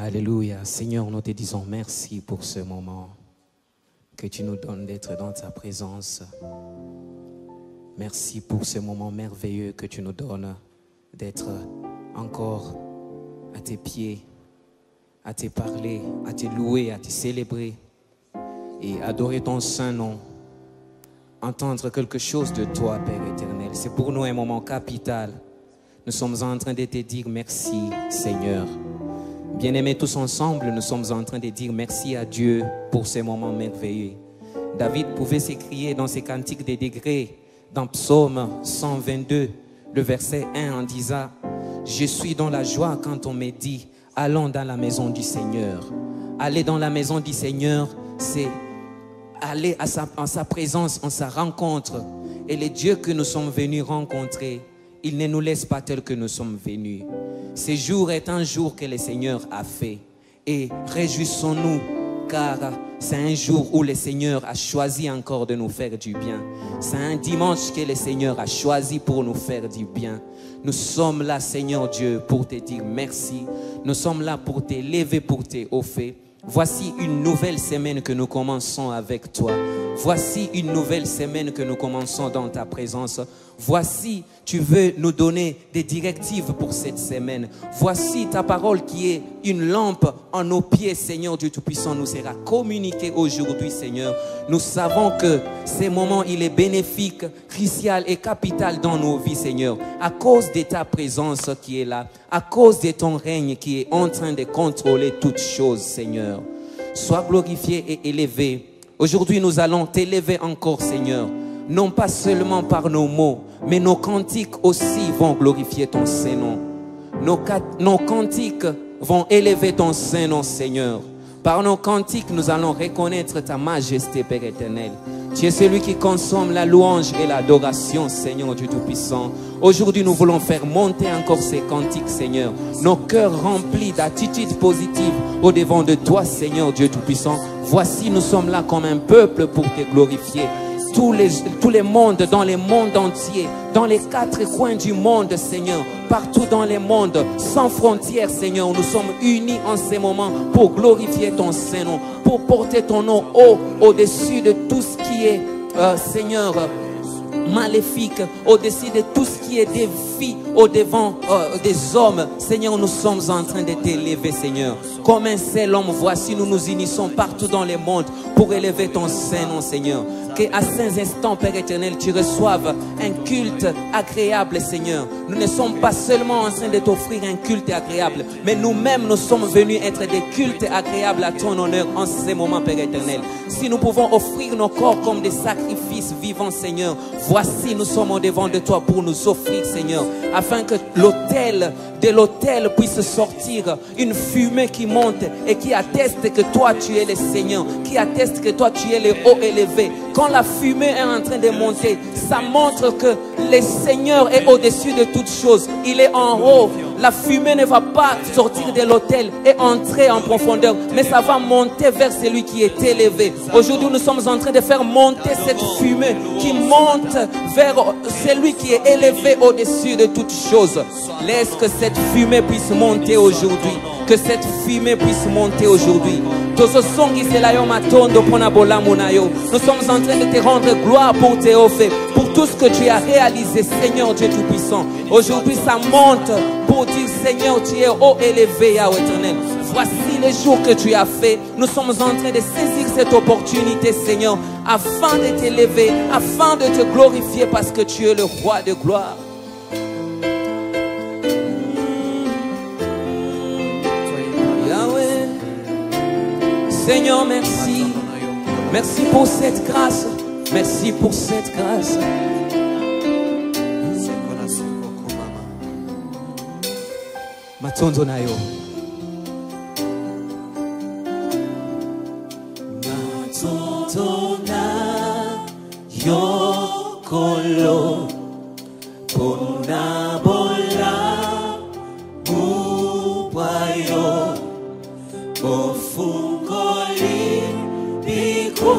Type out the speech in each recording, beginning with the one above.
Alléluia. Seigneur, nous te disons merci pour ce moment que tu nous donnes d'être dans ta présence. Merci pour ce moment merveilleux que tu nous donnes d'être encore à tes pieds, à te parler, à te louer, à te célébrer et adorer ton saint nom. Entendre quelque chose de toi, Père éternel. C'est pour nous un moment capital. Nous sommes en train de te dire merci, Seigneur. Bien-aimés tous ensemble, nous sommes en train de dire merci à Dieu pour ces moments merveilleux. David pouvait s'écrier dans ses cantiques des degrés, dans Psaume 122, le verset 1 en disant « Je suis dans la joie quand on me dit « Allons dans la maison du Seigneur ». Aller dans la maison du Seigneur, c'est aller en sa présence, en sa rencontre. Et le Dieu que nous sommes venus rencontrer, il ne nous laisse pas tel que nous sommes venus. Ce jour est un jour que le Seigneur a fait. Et réjouissons-nous, car c'est un jour où le Seigneur a choisi encore de nous faire du bien. C'est un dimanche que le Seigneur a choisi pour nous faire du bien. Nous sommes là, Seigneur Dieu, pour te dire merci. Nous sommes là pour t'élever, pour t'offrir. Voici une nouvelle semaine que nous commençons avec toi. Voici une nouvelle semaine que nous commençons dans ta présence. Voici, tu veux nous donner des directives pour cette semaine. Voici ta parole qui est une lampe en nos pieds, Seigneur Dieu Tout-Puissant, nous sera communiquée aujourd'hui, Seigneur. Nous savons que ces moments, il est bénéfique, crucial et capital dans nos vies, Seigneur. À cause de ta présence qui est là, à cause de ton règne qui est en train de contrôler toutes choses, Seigneur. Sois glorifié et élevé. Aujourd'hui, nous allons t'élever encore, Seigneur. Non pas seulement par nos mots, mais nos cantiques aussi vont glorifier ton Saint-Nom. Nos cantiques vont élever ton Saint-Nom, Seigneur. Par nos cantiques, nous allons reconnaître ta majesté, Père éternel. Tu es celui qui consomme la louange et l'adoration, Seigneur Dieu Tout-Puissant. Aujourd'hui, nous voulons faire monter encore ces cantiques, Seigneur. Nos cœurs remplis d'attitudes positives au-devant de toi, Seigneur Dieu Tout-Puissant. Voici, nous sommes là comme un peuple pour te glorifier. Tous les mondes, dans les mondes entiers, dans les quatre coins du monde, Seigneur, partout dans les mondes, sans frontières, Seigneur, nous sommes unis en ces moments pour glorifier ton Saint-Nom, pour porter ton nom haut, au-dessus de tout ce qui est, Seigneur, maléfique, au-dessus de tout ce qui est défi au-devant des hommes. Seigneur, nous sommes en train de t'élever, Seigneur. Comme un seul homme, voici, nous nous unissons partout dans les mondes pour élever ton Saint-Nom, Seigneur. Qu'à ces instants, Père éternel, tu reçoives un culte agréable, Seigneur. Nous ne sommes pas seulement en train de t'offrir un culte agréable, mais nous-mêmes, nous sommes venus être des cultes agréables à ton honneur en ces moments, Père éternel. Si nous pouvons offrir nos corps comme des sacrifices vivants, Seigneur, voici, nous sommes au devant de toi pour nous offrir, Seigneur, afin que de l'autel puisse sortir une fumée qui monte et qui atteste que toi, tu es le Seigneur, qui atteste que toi, tu es le haut élevé. Quand la fumée est en train de monter, ça montre que le Seigneur est au-dessus de toutes choses. Il est en haut. La fumée ne va pas sortir de l'autel et entrer en profondeur, mais ça va monter vers celui qui est élevé. Aujourd'hui, nous sommes en train de faire monter cette fumée qui monte vers celui qui est élevé au-dessus de toutes choses. Laisse que cette fumée puisse monter aujourd'hui. Que cette fumée puisse monter aujourd'hui. Nous sommes en train de te rendre gloire pour te offrir, pour tout ce que tu as réalisé, Seigneur Dieu Tout-Puissant. Aujourd'hui, ça monte pour dire, Seigneur, tu es haut élevé, Yahweh éternel. Voici les jours que tu as fait. Nous sommes en train de saisir cette opportunité, Seigneur, afin de t'élever, afin de te glorifier, parce que tu es le roi de gloire. Yahweh, Seigneur, merci. Merci pour cette grâce. Merci pour cette grâce. Matondo nayo. Matondo nayo kolo pona bola bubayo ofungoli biku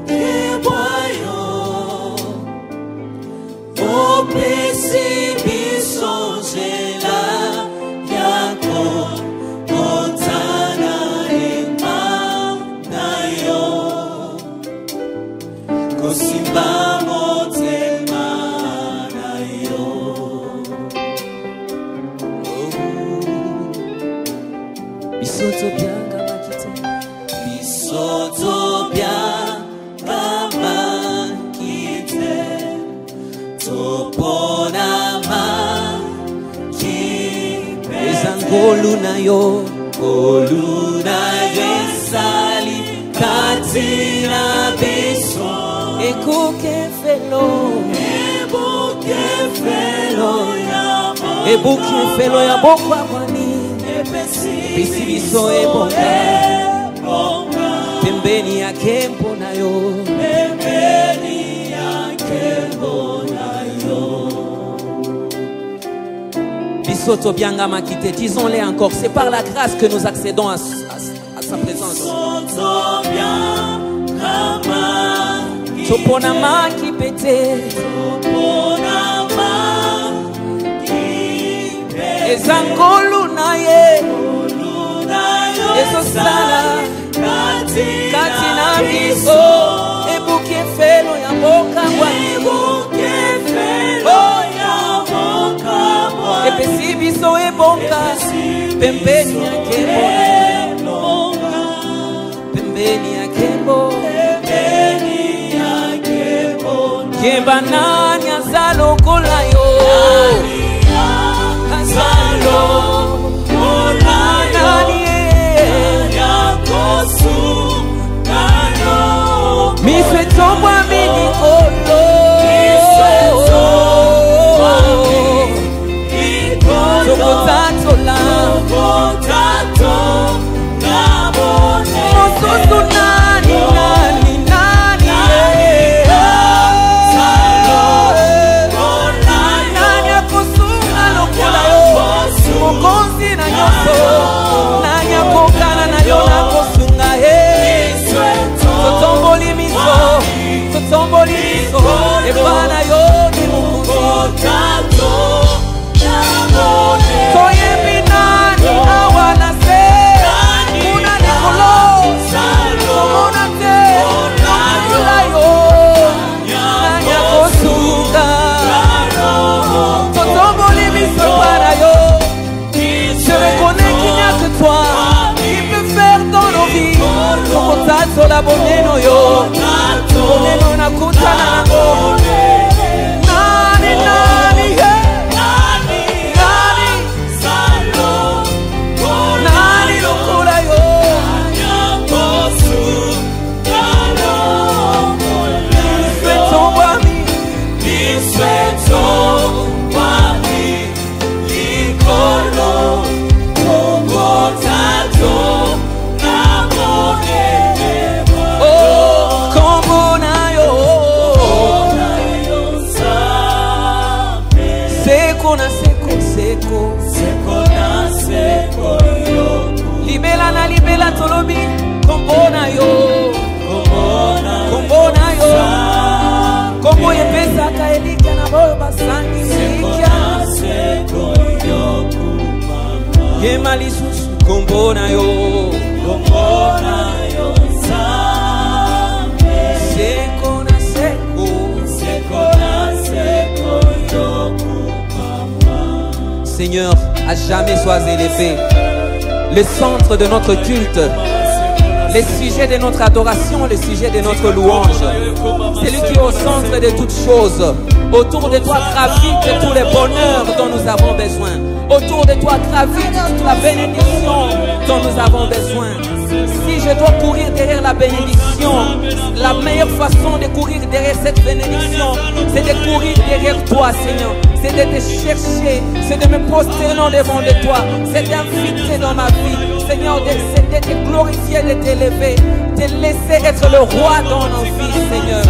ebayo opesi bisonjela yako ota Bisoto bianga makite. Bisoto bianga makite. Topona makite. Ezangolu na yo. Olu na jesali. Katina biso. Ekuke felo. Ebuke felo ya. Ebuke felo ya bokwa kwani. Bisi biso ebonga. Pembeni ya kempo na yo. Pembeni ya kempo na yo. Bisoto bianga makite. Disons-les encore. C'est par la grâce que nous accédons à sa présence. Bisoto bianga makite. Topona makipete. Topona makipete. Ezangolu na ye. Ezosala. Katina biso. Ebuke felo ya mboka wani. Ebuke felo ya mboka wani. Epesi biso ebonga. Pembeni ya kembo. Pembeni ya kembo. Pembeni ya kembo. Kemba nani azalo kola yo. Azalo kola nani ya kosu kano. Mi feto mwa mini kolo. Mi feto mwa mini kolo. Tokotato la. Tokotato la mone. Mososo nani nani nani. Azalo kola nani ya kosu kano kola yo. Mokonzi na nyoso. Nani ya kokana na yo na kosunga he. Totomboli miso. Totomboli miso. Ebana yo ni mukuzi. Toye binani awana se. Muna nikolo. Muna te. Muna yo. Nani ya kosunga. Totomboli miso para yo. Je reconnais qu'il n'y a que toi qui peut faire dans nos vies. Tokotato la boneno yo. Boneno na kutana na go. Nani nani hey. Nani salo. Nani lokola yo. Disweto wami. Disweto wami. Likolo. Libela na libela tolobi. Kombona yo. Kombona yo. Kombo yepesa kaelika na boyo basangi sikia. Yema lisusu. Kombona yo. Kombona yo. Seko na seko. Seko na seko yo. Seigneur, à jamais sois élevé. Le centre de notre culte, le sujet de notre adoration, le sujet de notre louange. C'est lui qui est au centre de toutes choses. Autour de toi gravite tous les bonheurs dont nous avons besoin. Autour de toi gravite toute la bénédiction dont nous avons besoin. Si je dois courir derrière la bénédiction, la meilleure façon de courir derrière cette bénédiction, c'est de courir derrière toi, Seigneur. C'est de te chercher, c'est de me prosterner devant de toi, c'est d'inviter dans ma vie, Seigneur, de te glorifier, de t'élever, de laisser être le roi dans nos vies, Seigneur.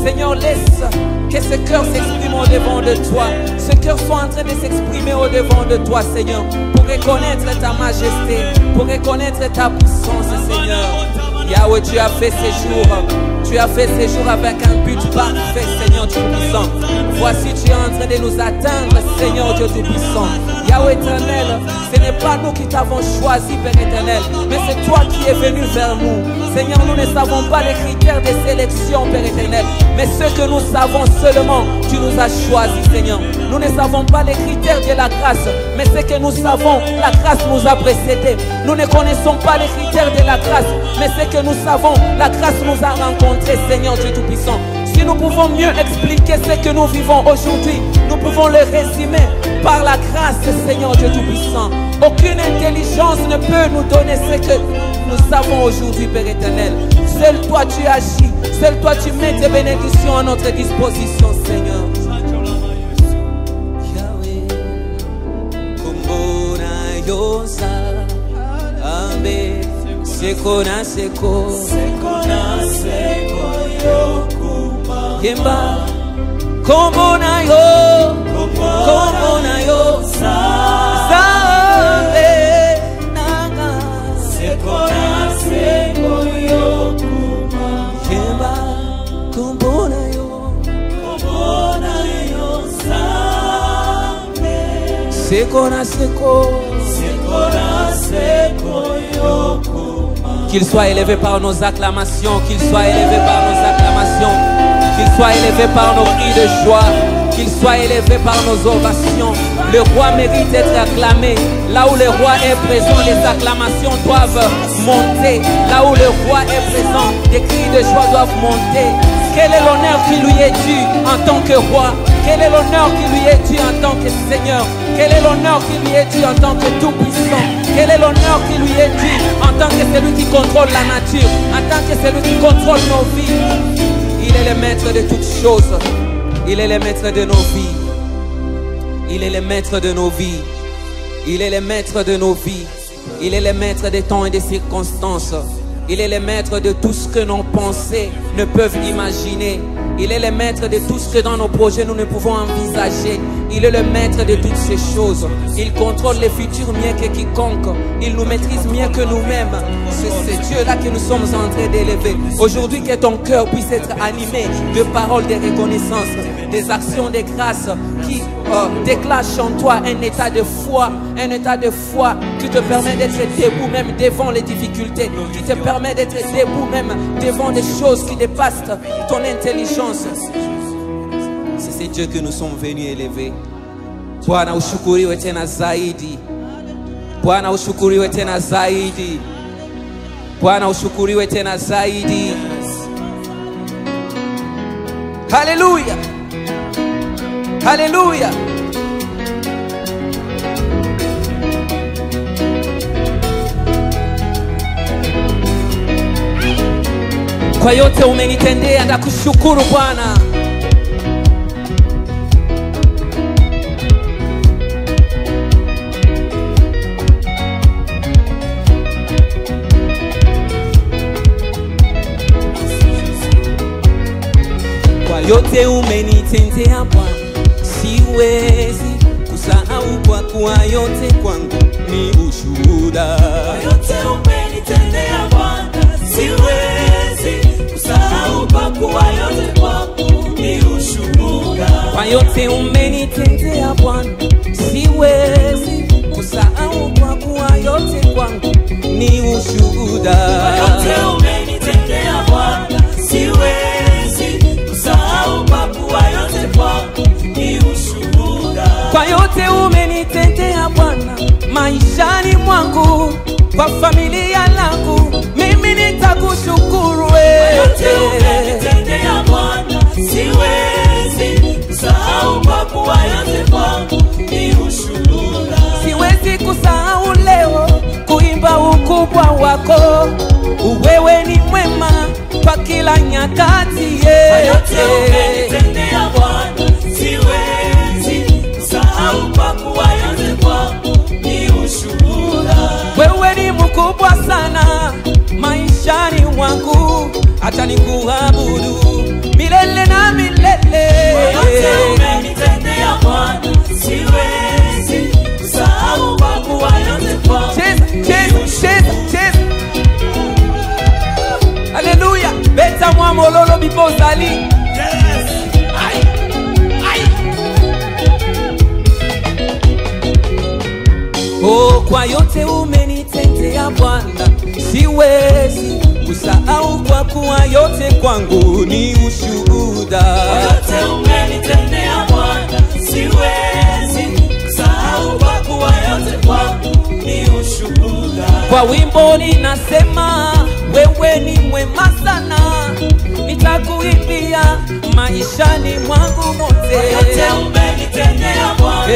Seigneur, laisse que ce cœur s'exprime au devant de toi, ce cœur soit en train de s'exprimer au devant de toi, Seigneur, pour reconnaître ta majesté, pour reconnaître ta puissance, Seigneur. Yahweh, tu as fait ces jours. Tu as fait ces jours avec un but parfait, Seigneur Dieu puissant. Voici, tu es en train de nous atteindre, Seigneur Dieu puissant. Yahweh éternel, ce n'est pas nous qui t'avons choisi, Père éternel, mais c'est toi qui es venu vers nous. Seigneur, nous ne savons pas les critères de sélection, Père éternel, mais ce que nous savons seulement, tu nous as choisis, Seigneur. Nous ne savons pas les critères de la grâce, mais ce que nous savons, la grâce nous a précédés. Nous ne connaissons pas les critères de la grâce, mais ce que nous savons, la grâce nous a rencontrés, Seigneur Dieu Tout-Puissant. Si nous pouvons mieux expliquer ce que nous vivons aujourd'hui, nous pouvons le résumer par la grâce, Seigneur Dieu Tout-Puissant. Aucune intelligence ne peut nous donner ce que nous savons aujourd'hui, Père éternel. Seul toi tu agis, seul toi tu mets tes bénédictions à notre disposition, Seigneur. Yahweh, Kumbona Yosa, Amen, Sekona Seko, Sekona Seko Yokuma, Yemba, Kumbona Yo, Kumbona Yosa, Zabe, Naga, Sekona Seko Yokuma, Yemba, Kumbona Yo, Kumbona Yosa, Sekona Seko, Sekona Seko Yokuma. Qu'il soit élevé par nos acclamations, qu'il soit élevé par nos acclamations, qu'il soit élevé par nos cris de joie, qu'il soit élevé par nos ovations. Le roi mérite d'être acclamé. Là où le roi est présent, les acclamations doivent monter. Là où le roi est présent, les cris de joie doivent monter. Quel est l'honneur qui lui est dû en tant que roi? Quel est l'honneur qui lui est dû en tant que Seigneur? Quel est l'honneur qui lui est dû en tant que Tout-Puissant? Quel est l'honneur qui lui est dû en tant que celui qui contrôle la nature, en tant que celui qui contrôle nos vies? Il est le maître de toutes choses. Il est le maître de nos vies. Il est le maître de nos vies. Il est le maître de nos vies. Il est le maître des temps et des circonstances. Il est le maître de tout ce que nos pensées ne peuvent imaginer. Il est le maître de tout ce que dans nos projets nous ne pouvons envisager. Il est le maître de toutes ces choses. Il contrôle les futurs mieux que quiconque. Il nous maîtrise mieux que nous-mêmes. C'est Dieu-là que nous sommes en train d'élever. Aujourd'hui, que ton cœur puisse être animé de paroles de reconnaissance, des actions de grâce qui déclenchent en toi un état de foi qui te permet d'être debout même devant les difficultés, qui te permet d'être debout même devant des choses qui dépassent ton intelligence. C'est Dieu que nous sommes venus élever. Bwana ushukuriwe tena zaidi. Bwana ushukuriwe tena zaidi. Bwana ushukuriwe tena zaidi. Hallelujah. Hallelujah. Kwa yote umenitendea na kushukuru Bwana. Kwa yote umenitendea Bwana, siwezi kusahau kwa kuwa yote kwangu ni ushuhuda. Kwa yote umenitendea Bwana, siwezi kusahau kwa kuwa yote kwangu ni ushuhuda. Kwa yote umenitendea Bwana, siwezi kusahau kwa kuwa yote kwangu ni ushuhuda. Kwa yote umenitendea Bwana, siwezi kusahau kwa kuwa yote kwangu ni ushuhuda. Kwa yote umenitendea Bwana, maishani mwangu, kwa familia yangu, mimi nitakushukuru wewe. Kwa yote umenitendea Bwana, siwezi kusahau kwa kuwa yote kwangu ni ushuhuda. Siwezi kusahau leo kuimba ukubwa wako. Wewe ni mwema kwa kila nyakati. Kwa yote umenitendea Bwana, siwezi kusahau kwa kuwa yote kwangu ni ushuhuda. Wewe ni mkubwa sana maishani mwangu, hata nikuabudu milele na milele. Kwa yote umenitendea Bwana, siwezi kusahau kwa kuwa yote kwangu ni ushuhuda. Hallelujah. Beta mwa mololo bipozali. Yes. Ai. Ai. Oh, kwa yote umenitendea Bwana, siwezi kusahau kwa kuwa yote kwangu ni ushuhuda. Kwa yote umenitendea Bwana, siwezi Kwa wimbo ninasema wewe ni mwema sana, nitakuimbia maishani mwangu mote. Yote umenitendea Bwana,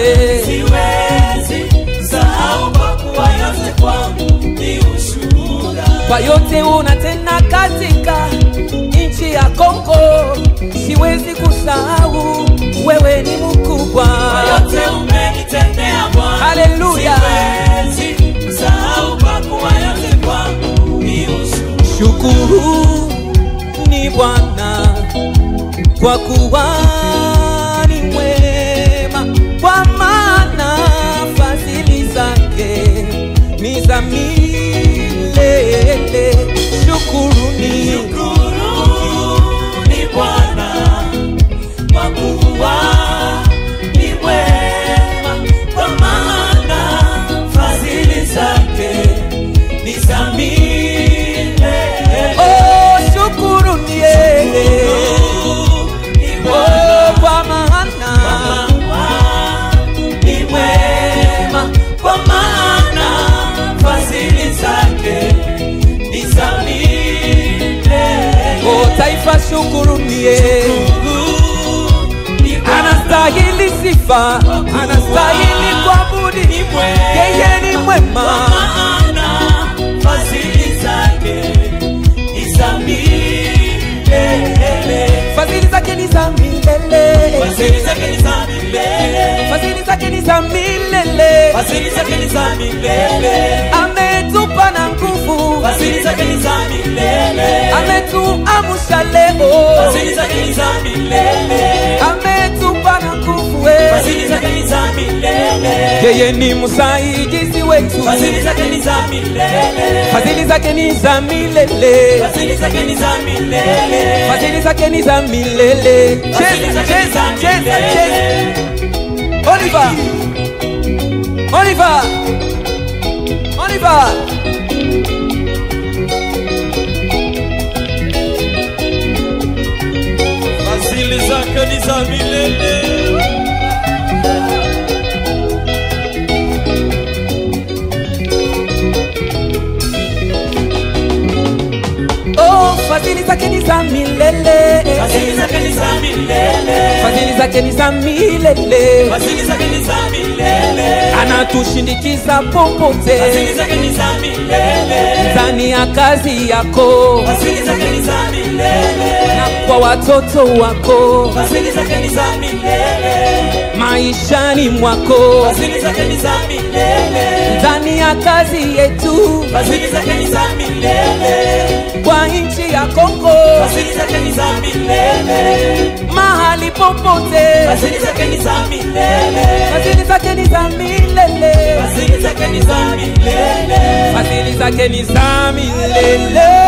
siwezi sahau kwa kuwa yote kwangu ni ushuhuda. Kwa yote unatenda katika nchi ya Kongo, siwezi kusahau wewe ni mkubwa. Kwa yote umenitendea Bwana, haleluya, siwezi kusahau kwa kuwa yote kwangu ni ushuhuda. Shukuru ni Bwana kwa kuwa ni mwema, kwa maana fadhili zake ni za milele. Shukuru ni Bwana kwa kuwa ni mwema, kwa maana fadhili zake ni za milele. Oh, shukuru ni yeye. Oh, kwa maana ni mwema, kwa maana fadhili zake ni za milele. Oh, taifa shukuru ni yeye. Anastahili sifa, anastahili kuabudu. Yeye ni mwema, kwa maana fadhili zake ni za milele. fadhili zake ni za milele, Fadhili zake ni za milele, fadhili zake ni za milele. fadhili zake ni za milele, Ametupa na nguvu, fadhili zake ni za milele, ametuamsha leo, fadhili zake ni za milele, ametupa na nguvu. fadhili zake ni za milele. Yeye ni msaidizi wetu, Fadhili zake ni za milele, fadhili zake ni za milele, fadhili zake ni za milele, fadhili zake ni za milele. Cheza, cheza, cheza, cheza. Oliver, Oliver, Oliver. fadhili zake ni za milele. Oh, fadhili zake ni za milele, Fadhili zake ni za milele, fadhili zake ni za milele. fadhili zake ni za milele, Anatushindikiza popote fadhili zake ni za milele, ndani ya kazi yako fadhili zake ni za milele, na kwa watoto wako, fadhili zake ni za milele, maishani mwako, fadhili zake ni za milele, ndani ya kazi yetu, fadhili zake ni za milele, kwa nchi ya Kongo, fadhili zake ni za milele, mahali popote, fadhili zake ni za milele, fadhili zake ni za milele, fadhili zake ni za milele, fadhili zake ni za milele.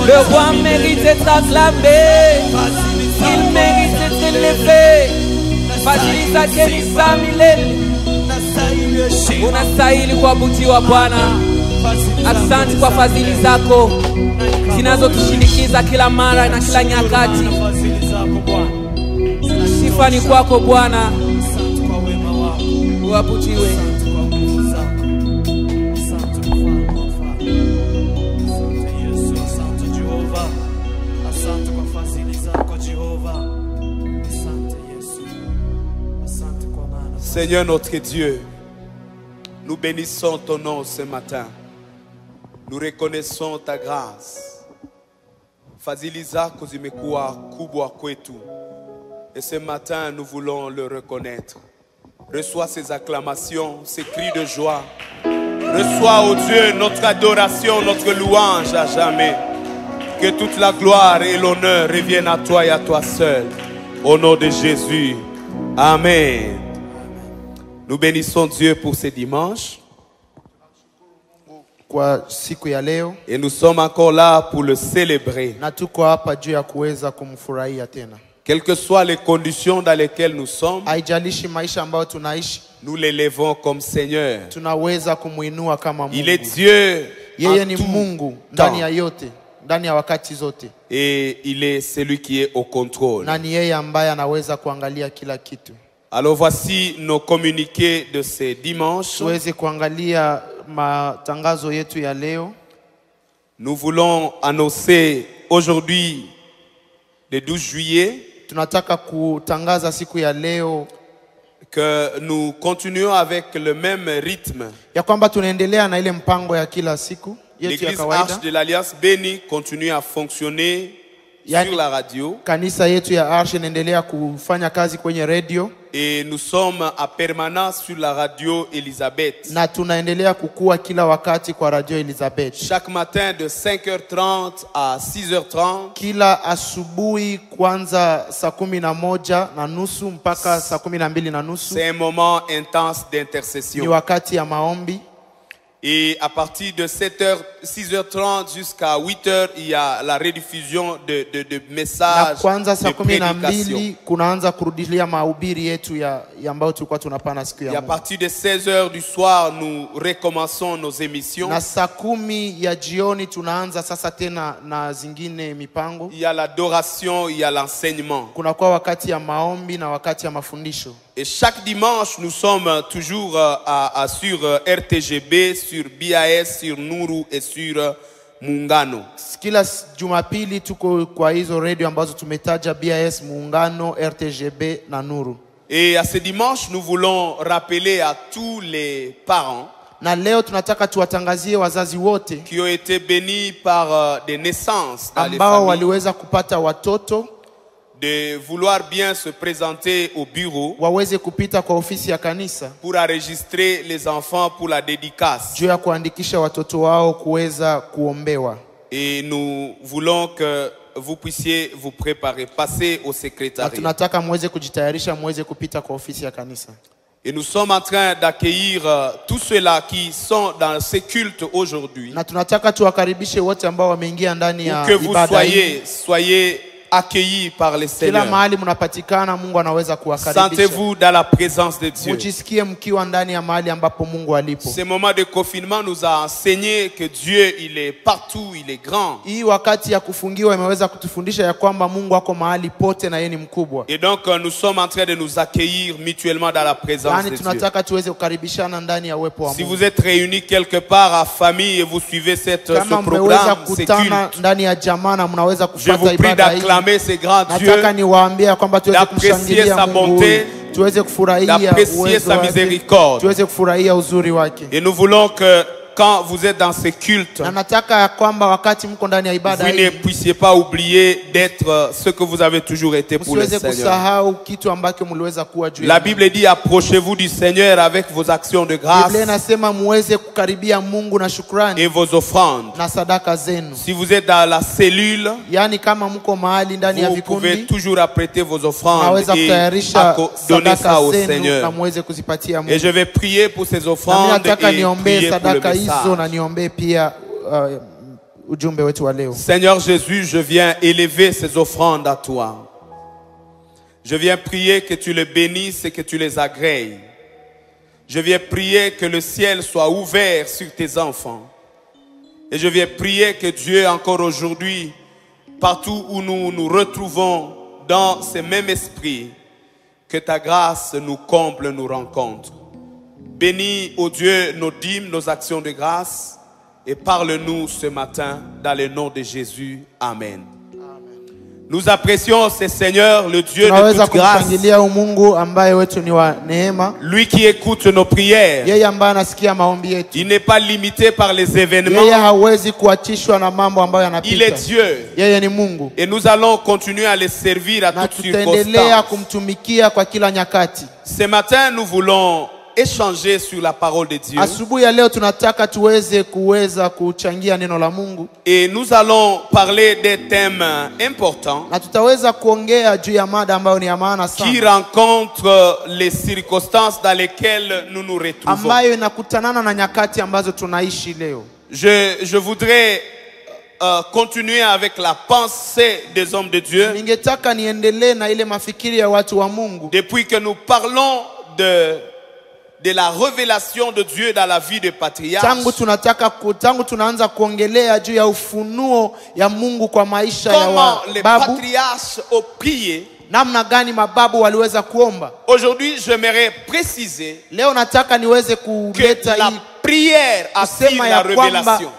Le roi mérite d'être acclamé, il mérite d'être élevé. Fadhili zake ni za milele, unastahili kuabudiwa Bwana. Asante kwa fadhili zako zinazotushindikiza kila mara na kila nyakati. Sifa ni kwako Bwana, uabudiwe. Seigneur notre Dieu, nous bénissons ton nom ce matin. Nous reconnaissons ta grâce. Fadhili zako zimekuwa kubwa kwetu. Et ce matin, nous voulons le reconnaître. Reçois ces acclamations, ces cris de joie. Reçois, ô Dieu, notre adoration, notre louange à jamais. Que toute la gloire et l'honneur reviennent à toi et à toi seul. Au nom de Jésus. Amen. Nous bénissons Dieu pour ce dimanche. Kwa siku ya leo Et nous sommes encore là pour le célébrer. na tuko hapa juu ya kuweza kumfurahia tena. Quelles que soient les conditions dans lesquelles nous sommes, Haijalishi maisha ambayo tunaishi, nous l'élevons comme Seigneur. tunaweza kumuinua kama Mungu. Il est Dieu Yeye en ni tout Mungu temps. ndani ya yote. ndani ya wakati zote, et il est celui qui est au contrôle. na ni yeye ambaye anaweza kuangalia kila kitu. Alors voici nos communiqués de ces dimanches. Tuweze kuangalia matangazo yetu ya leo. Nous voulons annoncer aujourd'hui, le 12 juillet, Tunataka kutangaza siku ya leo que nous continuons avec le même rythme. ya kwamba tunaendelea na ile mpango ya kila siku yetu ya L'église kawaida. Arche de l'Alliance bénie continue à fonctionner Yani, sur la radio. kanisa yetu ya Arche inaendelea kufanya kazi kwenye radio, Et nous sommes à permanence sur la radio Elisabeth. na tunaendelea kukua kila wakati kwa radio Elizabeth. Chaque matin de 5h30 à 6h30. Kila asubuhi kwanza saa 11:30 mpaka saa 12:30 C'est un moment intense ni d'intercession. wakati ya maombi, Et à partir de 6h30 jusqu'à 8h, il y a la rediffusion de na messages kwanza saa de prédication. 12 kunaanza kurudilia mahubiri yetu ya ambayo tulikuwa tunapana siku Et ya à Mungu. partir de 16h du soir, nous recommençons nos émissions. Na saa 10 ya jioni tunaanza sasa tena na zingine mipango. Il y a l'adoration, il y a l'enseignement. Kunakuwa wakati ya maombi na wakati ya mafundisho. Et chaque dimanche, nous sommes toujours sur RTGB, sur BAS, sur Nuru et sur Muungano. Kila Jumapili tuko kwa hizo radio ambazo tumetaja: BIS, Muungano, RTGB na Nuru. Et à ce dimanche, nous voulons rappeler à tous les parents Na leo tunataka tuwatangazie wazazi wote qui ont été bénis par des naissances dans les ambao familles waliweza kupata watoto de vouloir bien se présenter au bureau waweze kupita kwa ofisi ya kanisa pour enregistrer les enfants pour la dédicace. juu ya kuandikisha watoto wao kuweza kuombewa. Et nous voulons que vous puissiez vous préparer, passer au Na secrétariat. tunataka muweze kujitayarisha muweze kupita kwa ofisi ya kanisa. Et nous sommes en train d'accueillir tous ceux-là qui sont dans ces cultes aujourd'hui. Na tunataka tuwakaribishe wote ambao wameingia ndani Où ya que vous ibada hii. soyez accueillis par le Kila Seigneur. mahali mnapatikana, Mungu anaweza kuwakaribisha. Sentez-vous dans la présence de Dieu. Mujisikie mkiwa ndani ya mahali ambapo Mungu alipo. Ce moment de confinement nous a enseigné que Dieu, il est partout, il est grand. Hii wakati ya kufungiwa imeweza kutufundisha ya kwamba Mungu ako mahali pote na yeye ni mkubwa. Et donc nous sommes en train de nous accueillir mutuellement dans la présence Yaani de Dieu. tunataka tuweze kukaribishana ndani ya uwepo wa Si Mungu. vous êtes réunis quelque part à famille et vous suivez ce Kama mmeweza programme, ce kukutana culte, ndani ya jamaa na mnaweza je vous kupata prie ibada hii. d'acclamer ce grand Dieu, Nataka niwaambie kwamba tuweze d'apprécier kumshangilia sa Mungu bonté, huyu. Tuweze kufurahia d'apprécier uwezo sa wake. miséricorde. Tuweze kufurahia uzuri wake. Et nous voulons que quand vous êtes dans ces cultes, Na nataka ya kwamba wakati mko ndani ya ibada vous ne hii puissiez pas oublier d'être ce que vous avez toujours été pour le msiweze Seigneur. kusahau kitu ambacho mliweza kuwa juu. La Bible dit approchez-vous du Seigneur avec vos actions de grâce Biblia inasema muweze kukaribia Mungu na shukrani et vos offrandes. na sadaka zenu. Si vous êtes dans la cellule, Yaani kama mko mahali ndani ya vous pouvez vikundi, toujours apprêter vos offrandes naweza et kutayarisha donner ça sadaka au zenu na Seigneur. muweze kuzipatia Et Mungu. je vais prier pour ces Na mimi offrandes nataka et niombee prier pour le sadaka hizo na message. niombee pia ujumbe wetu wa leo. Seigneur Jésus, je viens élever ces offrandes à toi. Je viens prier que tu les bénisses et que tu les agrées. Je viens prier que le ciel soit ouvert sur tes enfants. Et je viens prier que Dieu, encore aujourd'hui, partout où nous nous retrouvons dans ce même esprit, que ta grâce nous comble, nous rencontre. Bénis, ô Dieu, nos dîmes, nos actions de grâce, et parle-nous ce matin dans le nom de Jésus. Amen. Nous apprécions ce Seigneur, le Dieu de Tunaweza toute grâce, kumshangilia Mungu ambaye wetu ni wa neema, lui qui écoute nos prières. yeye ambaye anasikia maombi yetu. Il n'est pas limité par les événements. Yeye hawezi kuachishwa na mambo ambayo Il est yanapita. Dieu. Yeye ni Mungu. Et nous allons continuer à le servir à Na toutes tutaendelea circonstances. kumtumikia kwa kila nyakati. Ce matin, nous voulons échanger sur la parole de Dieu. Asubuhi ya leo tunataka kuweza kuchangia neno la Mungu. Et nous allons parler des thèmes importants Na tutaweza kuongea juu ya mada ambayo ni ya maana qui sana, rencontrent les circonstances dans lesquelles nous nous retrouvons. ambayo inakutanana na nyakati ambazo tunaishi leo. Je voudrais continuer avec la pensée des hommes de Dieu. Ningetaka niendelee na ile mafikiri ya watu wa Mungu. Depuis que nous parlons de la révélation de Dieu dans la vie des patriarches, tangu tunaanza kuongelea juu ya ufunuo ya Mungu kwa maisha ya comment les wababu, patriarches ont prié, namna gani mababu waliweza kuomba. aujourd'hui j'aimerais préciser Leo nataka niweze que kuleta la hii prière attire kusema la ya kwamba révélation.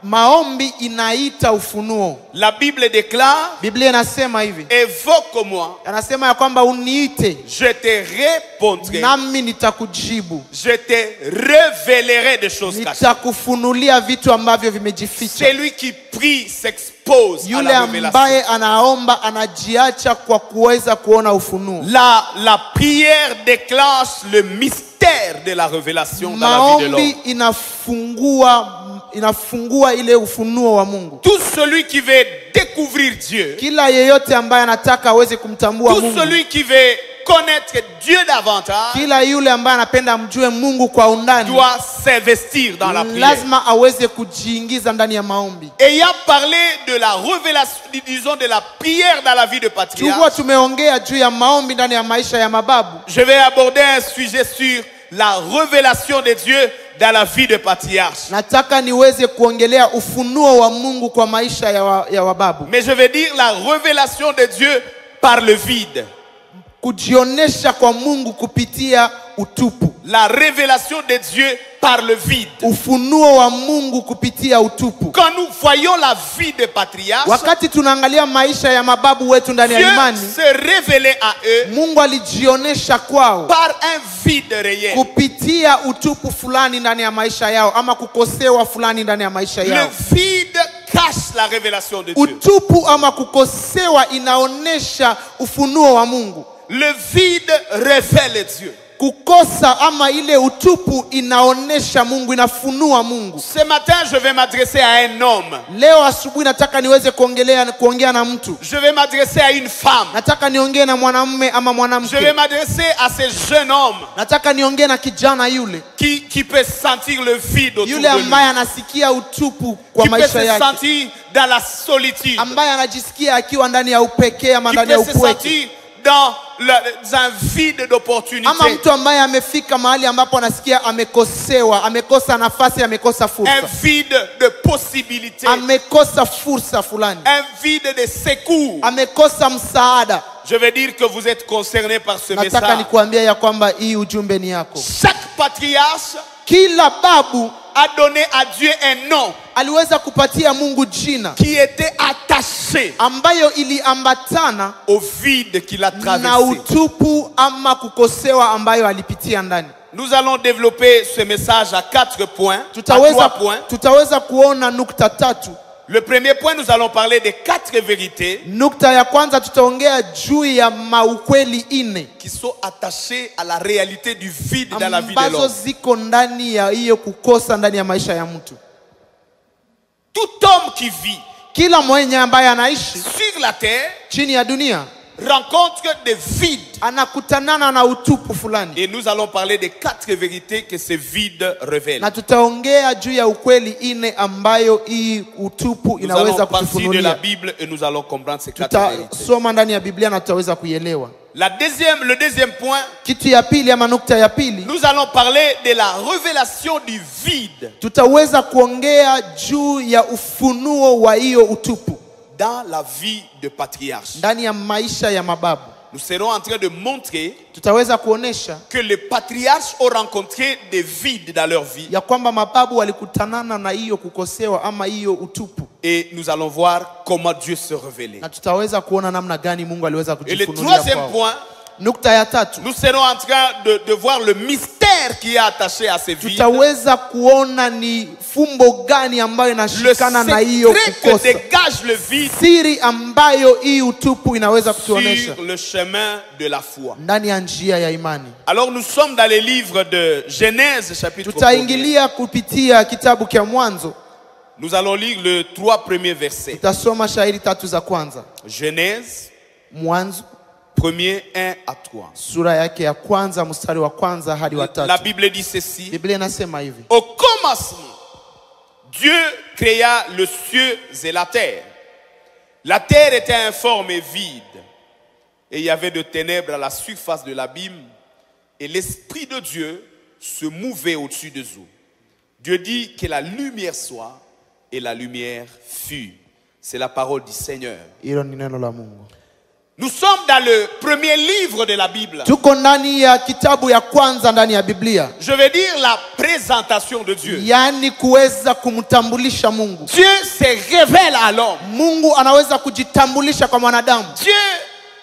maombi inaita ufunuo. La Bible déclare, Biblia inasema hivi, évoque-moi, anasema ya kwamba uniite je te répondrai, nami nitakujibu, je te révélerai des choses cachées. nitakufunulia vitu ambavyo vimejificha. Celui qui prie s'expose à Yule la révélation. ambaye anaomba anajiacha kwa kuweza kuona ufunuo. La prière déclenche le mystère de la révélation dans la vie de Maombi l'homme. inafungua ile ufunuo wa Mungu. Tout celui qui veut découvrir Dieu, Kila yeyote ambaye anataka aweze kumtambua tout Mungu, celui qui veut connaître Dieu davantage, kila yule ambaye anapenda amjue Mungu kwa undani, doit s'investir dans la prière. lazima aweze kujiingiza ndani ya maombi. Ayant parlé de la révélation, disons de la prière dans la vie de Tulikuwa patriarche, tumeongea juu ya maombi ndani ya maisha ya mababu. je vais aborder un sujet sur la révélation de Dieu dans la vie de patriarche. Nataka niweze kuongelea ufunuo wa Mungu kwa maisha ya wababu. Mais je vais dire la révélation de Dieu par le vide. Kujionesha kwa Mungu kupitia utupu. La révélation de Dieu par le vide. Ufunuo wa Mungu kupitia utupu. Quand nous voyons la vie des patriarches, Wakati tunaangalia maisha ya mababu wetu ndani ya Dieu imani, se révélait à eux Mungu alijionesha kwao par un vide réel. kupitia utupu fulani ndani ya maisha yao, ama kukosewa fulani ndani ya maisha Le yao. vide cache la révélation de Dieu. Utupu ama kukosewa inaonesha ufunuo wa Mungu. Le vide révèle Dieu. Kukosa ama ile utupu inaonesha Mungu, inafunua Mungu. Ce matin, je vais m'adresser à un homme. Leo asubuhi nataka niweze kuongea na mtu. Je vais m'adresser à une femme. Nataka niongee na mwanamume ama Je vais mwanamke. m'adresser à ce jeune homme Nataka niongee na kijana yule qui peut sentir le vide autour yule de lui. ambaye anasikia utupu kwa Qui peut maisha se yake, sentir dans la solitude. ambaye anajisikia akiwa ndani ya upekee ama Qui ndani ya peut se upweke, sentir dans un vide ama d'opportunité. mtu ambaye amefika mahali ambapo anasikia amekosewa, amekosa nafasi, amekosa Un fursa, vide de possibilités. amekosa fursa fulani, Un vide de secours. amekosa msaada. Je veux dire que vous êtes concernés par ce Nataka message. nikuambia ya kwamba hii ujumbe ni yako. Chaque patriarche Kila babu a donné à Dieu un nom aliweza kupatia Mungu jina qui était attaché ambayo iliambatana au vide qu'il a na traversé. utupu ama kukosewa ambayo alipitia ndani. Nous allons développer ce message à 4 points, à 3 points. Tutaweza kuona nukta tatu. Le premier point, nous allons parler des 4 vérités Nukta ya kwanza tutaongea juu ya maukweli ine qui sont attachées à la réalité du vide dans la vie de ambazo l'homme. ziko ndani ya hiyo kukosa ndani ya maisha ya mtu. Tout homme qui vit Kila mwenye ambaye anaishi sur la terre chini ya dunia rencontre des vides. anakutanana na utupu fulani, Et nous allons parler des 4 vérités que ces vides révèlent. na tutaongea juu ya ukweli ine ambayo hii utupu Nous inaweza allons partir de la kutufunulia. Bible et nous allons comprendre ces 4 vérités. Tutasoma ndani ya Biblia na tutaweza kuielewa. Le deuxième point, Kitu ya pili ama nukta ya pili, nous allons parler de la révélation du vide tutaweza kuongea juu ya ufunuo wa hiyo utupu dans la vie de patriarche. ndani ya maisha ya mababu. Nous serons en train de montrer Tutaweza kuonesha que les patriarches ont rencontré des vides dans leur vie. ya kwamba mababu walikutanana na hiyo kukosewa ama hiyo utupu, Et nous allons voir comment Dieu se révélait. na tutaweza kuona namna gani Mungu aliweza Et le kujifunulia troisième kwao. point, Nukta ya tatu, nous serons en train de voir le mystère qui est attaché à ces vides. tutaweza kuona ni fumbo gani ambayo Le inashikana na hiyo secret que kukosa, dégage le vide siri ambayo hii utupu inaweza kutuonesha sur le chemin de la foi. ndani ya njia ya imani. Alors nous sommes dans les livres de Genèse chapitre 1. Tutaingilia kupitia kitabu cha Mwanzo. Nous allons lire les 3 premiers versets. Tutasoma shairi tatu za kwanza. Genèse Mwanzo 1er 1 à 3. sura yake ya kwanza mstari wa kwanza hadi wa La tatu. Bible dit ceci. Biblia inasema hivi: Au commencement, Dieu créa le cieux et la terre. La terre était informe et vide, et il y avait de ténèbres à la surface de l'abîme, et l'Esprit de Dieu se mouver au-dessus de vous. Dieu dit que la lumière soit et la lumière fut. C'est la parole du Seigneur. Hilo ni neno la Mungu. Nous sommes dans le premier livre de la Bible. Tuko ndani ya kitabu ya kwanza ndani ya Biblia. Je veux dire la présentation de Dieu. Yaani kuweza kumtambulisha Mungu. Dieu se révèle à l'homme. Mungu anaweza kujitambulisha kwa mwanadamu. Dieu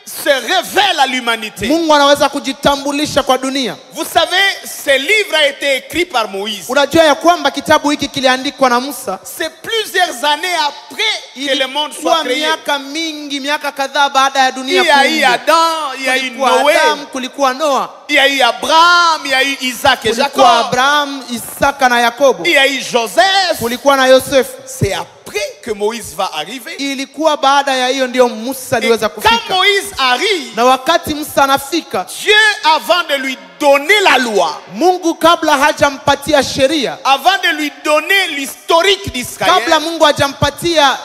se révèle à l'humanité. Mungu anaweza kujitambulisha kwa dunia. Vous savez, ce livre a été écrit par Moïse. Unajua ya kwamba kitabu hiki kiliandikwa na Musa. C'est plusieurs années après que le monde soit créé. Miaka mingi, miaka kadhaa baada ya dunia kuumbwa. Il y a eu Adam, il y a eu Noé, kulikuwa Noa. Il y a eu Abraham, il y a eu Isaac et Jacob. Kulikuwa Abraham, Isaka na Yakobo. Il y a eu Joseph. Kulikuwa na Yosef. C'est après que Moïse va arriver. Ilikuwa baada ya hiyo ndio Musa aliweza kufika. Quand Moïse arrive, na wakati Musa anafika, Dieu avant de lui donner la loi, Mungu kabla hajampatia sheria, avant de lui donner l'historique d'Israël, kabla Mungu hajampatia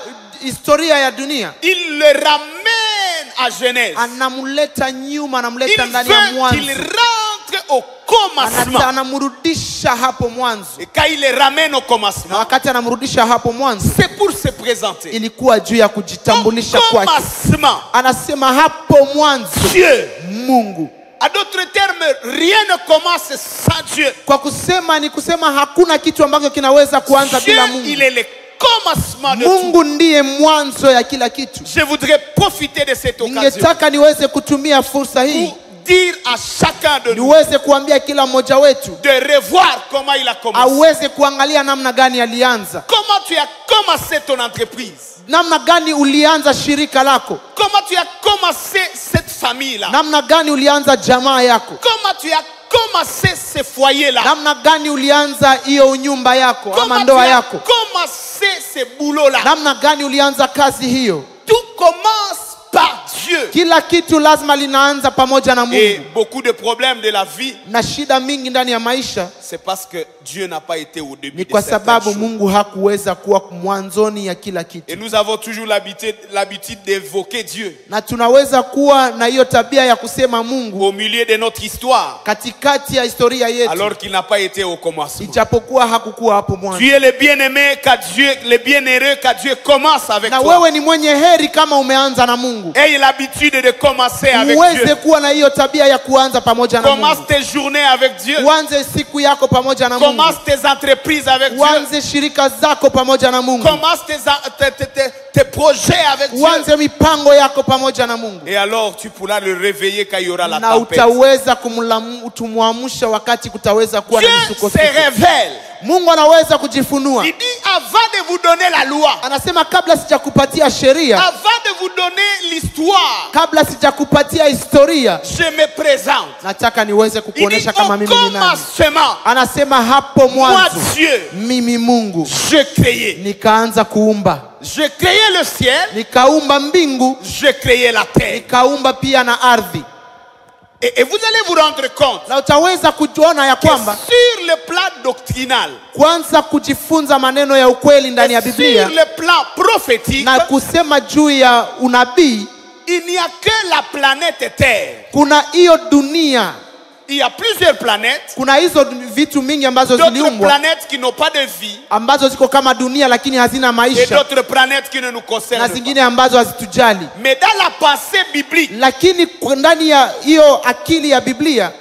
historia ya dunia, il le ramène à Genèse. Anamuleta nyuma, anamleta Il ndani ya veut mwanzo. qu'il rentre au commencement. Anamrudisha hapo mwanzo. Et quand il le ramène au commencement, na wakati anamrudisha hapo mwanzo, c'est pour se présenter. Ilikuwa juu ya kujitambulisha kwake. Commencement. Anasema hapo mwanzo Dieu. Mungu. À d'autres termes, rien ne commence sans Dieu. Kwa kusema ni kusema hakuna kitu ambacho kinaweza kuanza bila Mungu. Dieu, il est le commencement de Mungu ndiye mwanzo ya kila kitu. Je voudrais profiter de cette occasion. Ningetaka niweze kutumia fursa hii dire à chacun de nous niweze kuambia kila mmoja wetu de revoir comment il a commencé. Aweze kuangalia namna gani alianza. Comment tu as commencé ton entreprise? Namna gani ulianza shirika lako? Comment tu as commencé cette famille là? Namna gani ulianza jamaa yako? Comment tu as commencé ce foyer là? Namna gani ulianza hiyo nyumba yako ama ndoa yako? Commencé ce boulot là? Namna gani ulianza kazi hiyo? Tout commence par Dieu. Kila kitu lazima linaanza pamoja na Mungu. Et beaucoup de problèmes de la vie, na shida mingi ndani ya maisha, c'est parce que Dieu n'a pas été au début ni de kwa certaines sababu choses. Mungu hakuweza kuwa mwanzoni ya kila kitu. Et nous avons toujours l'habitude d'évoquer Dieu Na tunaweza kuwa na hiyo tabia ya kusema Mungu au milieu de notre histoire, katikati ya historia yetu, alors qu'il n'a pas été au commencement. ijapokuwa hakukuwa hapo mwanzo. Tu es le bien-aimé qu'à Dieu, le bienheureux qu'à Dieu commence avec Na toi. wewe ni mwenye heri kama umeanza na Mungu. Ayez l'habitude de commencer avec Uweze Dieu. kuwa na hiyo tabia ya kuanza pamoja na Commence Mungu. tes journées avec Dieu. Uanze siku yako pamoja na Mungu. Commence tes entreprises avec Dieu. Uanze shirika zako pamoja na Mungu. Commence tes projets avec Dieu. Uanze mipango yako pamoja na Mungu. Et alors tu pourras le réveiller quand il y aura la Na tempête. utaweza kumwamsha wakati kutaweza kuwa na Dieu misukosuko. se révèle. Mungu anaweza kujifunua. Il dit avant de vous donner la loi, Anasema kabla sijakupatia sheria, avant de vous donner l'histoire, kabla sijakupatia historia, je me présente. nataka niweze Il dit kukuonesha kama au mimi ni nani. commencement, Anasema hapo moi mwanzo Dieu, mimi Mungu je créais. nikaanza kuumba. Je créais le ciel, Nikaumba mbingu, je créais la terre. nikaumba pia na ardhi. Et vous allez vous rendre compte Na utaweza kujiona ya que kwamba sur le plan doctrinal, kwanza kujifunza maneno ya ukweli ndani ya et sur Biblia le plan prophétique, na kusema juu ya unabii, il n'y a que la planète Terre. kuna hiyo dunia, Il y a plusieurs planètes, kuna hizo vitu mingi ambazo d'autres ziliumbwa planètes qui n'ont pas de vie, ambazo ziko kama dunia lakini hazina et maisha, d'autres planètes qui ne nous na concernent pas. zingine ambazo hazitujali. Mais dans la pensée biblique, Lakini ndani ya hiyo akili ya Biblia,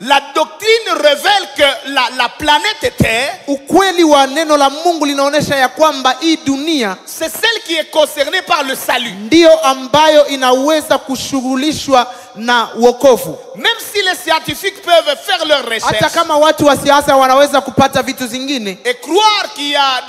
la doctrine révèle que la planète Terre, ukweli wa neno la Mungu linaonyesha ya kwamba hii dunia c'est celle qui est concernée par le salut. ndiyo ambayo inaweza kushughulishwa na wokovu. Même si les scientifiques peuvent faire leurs Hata recherches kama watu wa siasa wanaweza kupata vitu zingine et croire qu'il y a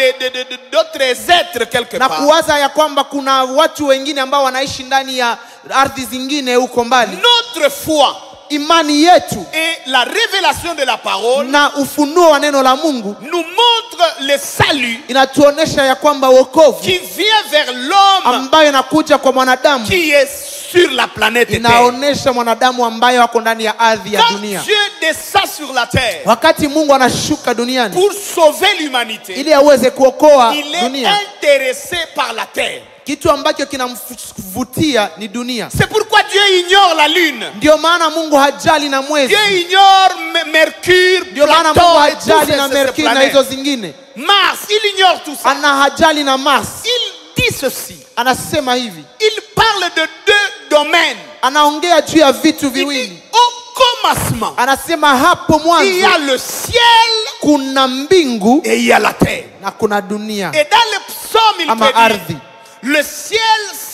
d'autres êtres quelque na part, kuwaza ya kwamba kuna watu wengine ambao wanaishi ndani ya ardhi zingine huko mbali, notre foi imani yetu et la révélation de la parole na ufunuo wa neno la Mungu nous montre le salut inatuonesha ya kwamba wokovu qui vient vers l'homme ambayo inakuja kwa mwanadamu qui est sur la planète Terre. inaonesha mwanadamu ambaye wako ndani ya ardhi ya Quand dunia. Dieu descend sur la terre Wakati Mungu anashuka duniani pour sauver l'humanité, ili aweze kuokoa il est dunia, intéressé par la terre. kitu ambacho kinamvutia ni dunia. C'est pourquoi Dieu ignore la lune. Ndio maana Mungu hajali na mwezi. Dieu ignore Mercure, Ndio maana Pluton Mungu et tous hajali na ces Mercury na planètes. hizo zingine. Mars, il ignore tout ça. Ana hajali na Mars. Il dit ceci. Anasema hivi. Il parle de deux domaines. Anaongea juu ya vitu Il dit, viwili. au commencement, Anasema hapo il y mwanzo a le ciel kuna mbingu et il y a la terre. na kuna dunia Et dans le psaume, il ama peut dire, ardhi. le ciel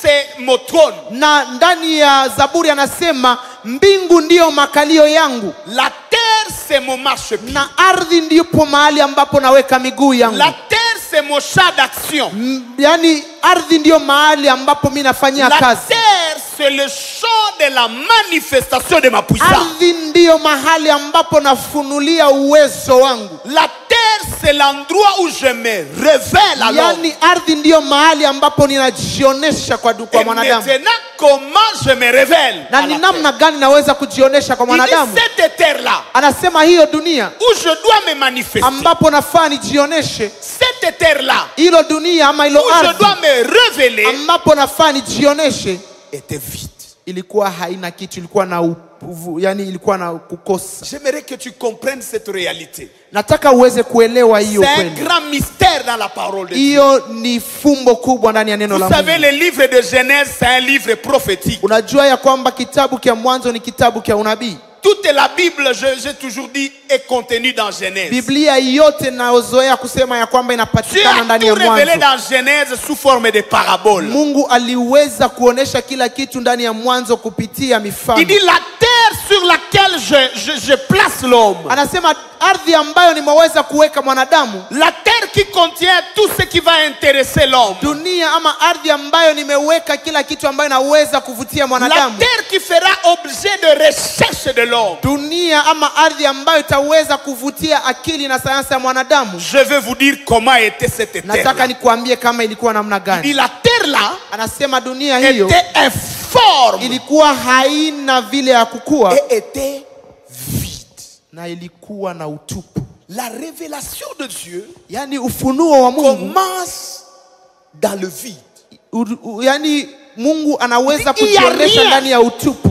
c'est mon trône. Na ndani ya Zaburi anasema mbingu ndiyo makalio yangu La terre c'est mon marchepied. na ardhi ndipo mahali ambapo naweka miguu yangu. La terre c'est mon champ d'action. Yani ardhi ndiyo mahali ambapo mimi nafanyia La kazi. terre c'est le champ de la manifestation de ma puissance. Ardhi ndiyo mahali ambapo nafunulia uwezo wangu. La terre c'est l'endroit où je me révèle à l'homme. Yani ardhi ndiyo mahali ambapo ninajionesha kwa Et mwanadamu. maintenant, comment je me révèle Na à ni la namna terre? gani naweza kujionesha kwa Il dit mwanadamu? cette terre-là Anasema hiyo dunia où je dois me manifester. ambapo nafaa nijioneshe, Cette terre-là hilo dunia ama hilo où je ardhi dois me révéler ambapo nafaa nijioneshe était vide. ilikuwa haina kitu, ilikuwa na yani ilikuwa na kukosa. J'aimerais que tu comprennes cette réalité. Nataka uweze kuelewa hiyo C'est un kweli. grand mystère dans la parole de Dieu. Hiyo ni fumbo kubwa ndani ya neno la Vous savez, Mungu. le livre de Genèse, c'est un livre prophétique. Unajua ya kwamba kitabu cha Mwanzo ni kitabu cha unabii. Toute la Bible, j'ai toujours dit, est contenue dans Genèse. Biblia yote naozoea kusema ya kwamba Dieu inapatikana a ndani tout ya révélé Mwanzo. dans Genèse sous forme de paraboles. Mungu aliweza kuonesha kila kitu ndani ya Mwanzo kupitia mifano. Il dit la terre sur laquelle je place l'homme. Anasema ardhi ambayo nimeweza kuweka mwanadamu, La terre qui contient tout ce qui va intéresser l'homme. dunia ama ardhi ambayo nimeweka kila kitu ambayo inaweza kuvutia La mwanadamu. terre qui fera objet de recherche de l'homme. Dunia ama ardhi ambayo itaweza kuvutia akili na sayansi ya mwanadamu. Je vais vous dire comment était cette Nataka terre. nikuambie kama ilikuwa namna Il dit gani. la terre là Anasema dunia hiyo était informe ilikuwa haina vile ya kukua et était vide. na ilikuwa na utupu. La révélation de Dieu Yani ufunuo wa Mungu, commence dans le vide. yani Mungu anaweza Il y a kujionyesha rien. ndani ya utupu.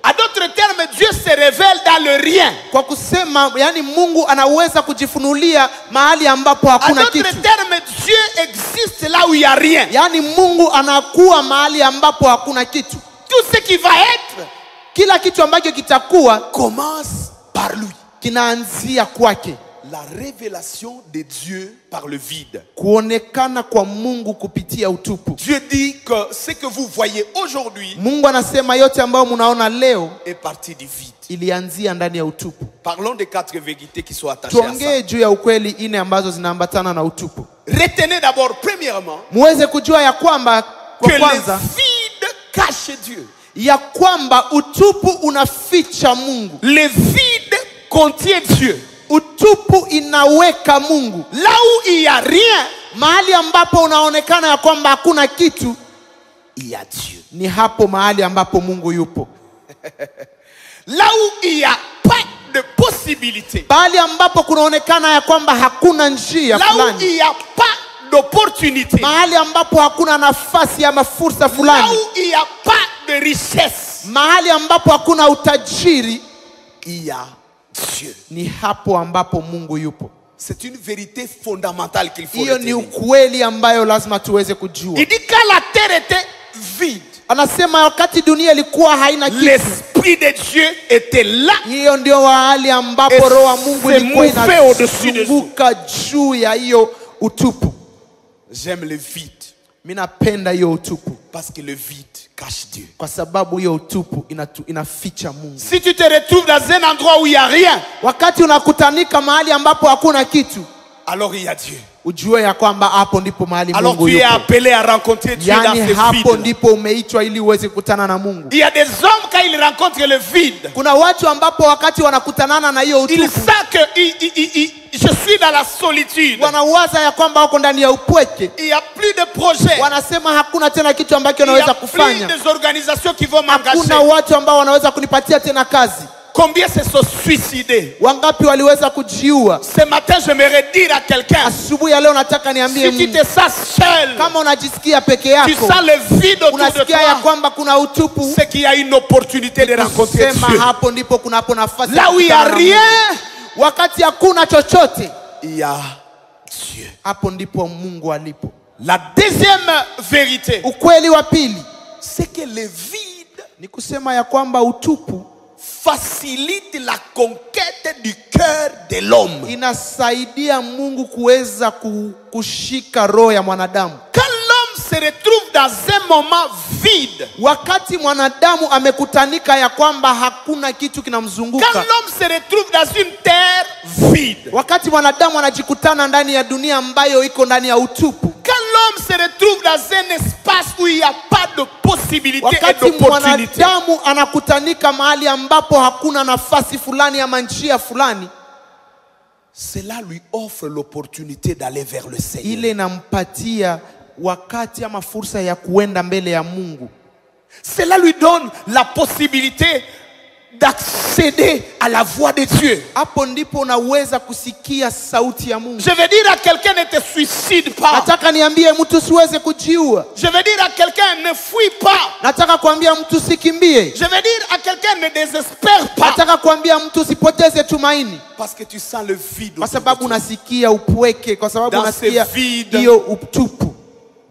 À d'autres termes, Dieu se révèle dans le rien. Kwa kusema yani Mungu anaweza kujifunulia mahali ambapo À hakuna d'autres kitu. termes, Dieu existe là où il n'y a rien. Yani Mungu anakuwa mahali ambapo hakuna kitu. Tout ce qui va être Kila kitu ambacho kitakuwa commence par lui. kinaanzia kwake. La révélation de Dieu par le vide. Kuonekana kwa Mungu kupitia utupu. Dieu dit que ce que vous voyez aujourd'hui Mungu anasema yote ambayo mnaona leo est parti du vide. ilianzia ndani ya utupu. Parlons des 4 vérités qui sont attachées à ça. Tuongee juu ya ukweli ine ambazo zinaambatana na utupu. Retenez d'abord, premièrement, Muweze kujua ya kwamba que kwa le kwanza vide cache Dieu. ya kwamba utupu unaficha Mungu. Le vide contient Dieu. Utupu inaweka Mungu. Là où il n'y a rien, Mahali ambapo unaonekana ya kwamba hakuna kitu, il y a Dieu. ni hapo mahali ambapo Mungu yupo. Là où il n'y a pas de possibilité, Mahali ambapo kunaonekana ya kwamba hakuna njia là où il fulani, n'y a pas d'opportunité, mahali ambapo hakuna nafasi ama fursa là fulani, où il n'y a pas de richesse, mahali ambapo hakuna utajiri, il y a Dieu. ni hapo ambapo Mungu yupo. C'est une vérité fondamentale qu'il faut Hiyo ni retenir. ukweli ambayo lazima tuweze kujua. Il dit quand la terre était vide, Anasema wakati dunia ilikuwa haina kitu, l'Esprit de Dieu était là. hiyo ndio mahali ambapo roho wa Mungu se ilikuwa mouvait au-dessus de inazunguka juu ya hiyo utupu. J'aime le vide Mimi napenda hiyo utupu parce que le vide cache Dieu. kwa sababu hiyo utupu inaficha Mungu. Si tu te retrouves dans un endroit où il n'y a rien, Wakati unakutanika mahali ambapo hakuna kitu, alors il y a Dieu. ujue ya kwamba hapo ndipo mahali Alors Mungu tu es yupo. appelé à rencontrer Dieu dans Yani ce hapo vide. ndipo umeitwa ili uweze kukutana na Mungu. Il y a des hommes quand ils rencontrent le vide, Kuna watu ambapo wakati wanakutanana na hiyo ils utupu, savent que je suis dans la solitude. wanawaza ya kwamba wako ndani ya upweke. Il n'y a plus de projets. Wanasema hakuna tena kitu ambacho Il n'y naweza a plus kufanya. des organisations qui vont m'engager. Hakuna watu ambao wanaweza kunipatia tena kazi. Combien se sont suicidés? Wangapi waliweza kujiua? Ce matin, j'aimerais dire à quelqu'un, Asubuhi ya leo nataka niambie si tu Mungu, te sens seul, kama unajisikia peke tu yako, sens le vide autour de unasikia ya toi, kwamba kuna utupu, c'est qu'il y a une opportunité de rencontrer sema Dieu. hapo ndipo kunapo nafasi Là ya où il n'y a kukutana na Mungu. rien, Wakati hakuna chochote, il y a Dieu. hapo ndipo Mungu alipo. La deuxième vérité, Ukweli wa pili c'est que le vide ni kusema ya kwamba utupu facilite la conquête du cœur de l'homme. inasaidia Mungu kuweza kushika roho ya mwanadamu. Quand l'homme se retrouve dans un moment vide, Wakati mwanadamu amekutanika ya kwamba hakuna kitu quand kinamzunguka, l'homme se retrouve dans une terre vide, wakati mwanadamu anajikutana ndani ya dunia ambayo iko ndani ya utupu, quand l'homme se retrouve dans un espace où il n'y a pas de possibilité et wakati d'opportunité, mwanadamu anakutanika mahali ambapo hakuna nafasi fulani ama njia fulani, cela lui offre l'opportunité d'aller vers le Seigneur. ile inampatia wakati ama fursa ya kuenda mbele ya Mungu. Cela lui donne la possibilité d'accéder à la voix de Dieu. Hapo ndipo unaweza kusikia sauti ya Mungu. Je veux dire à quelqu'un, ne te suicide pas. Nataka niambie mtu siweze kujiua. Je veux dire à quelqu'un, ne fuis pas. Nataka kuambia mtu sikimbie. Je veux dire à quelqu'un, ne désespère pas. Nataka kuambia mtu sipoteze tumaini. Parce que tu sens le vide. Kwa sababu unasikia upweke, kwa sababu Dans unasikia ce vide, hiyo utupu.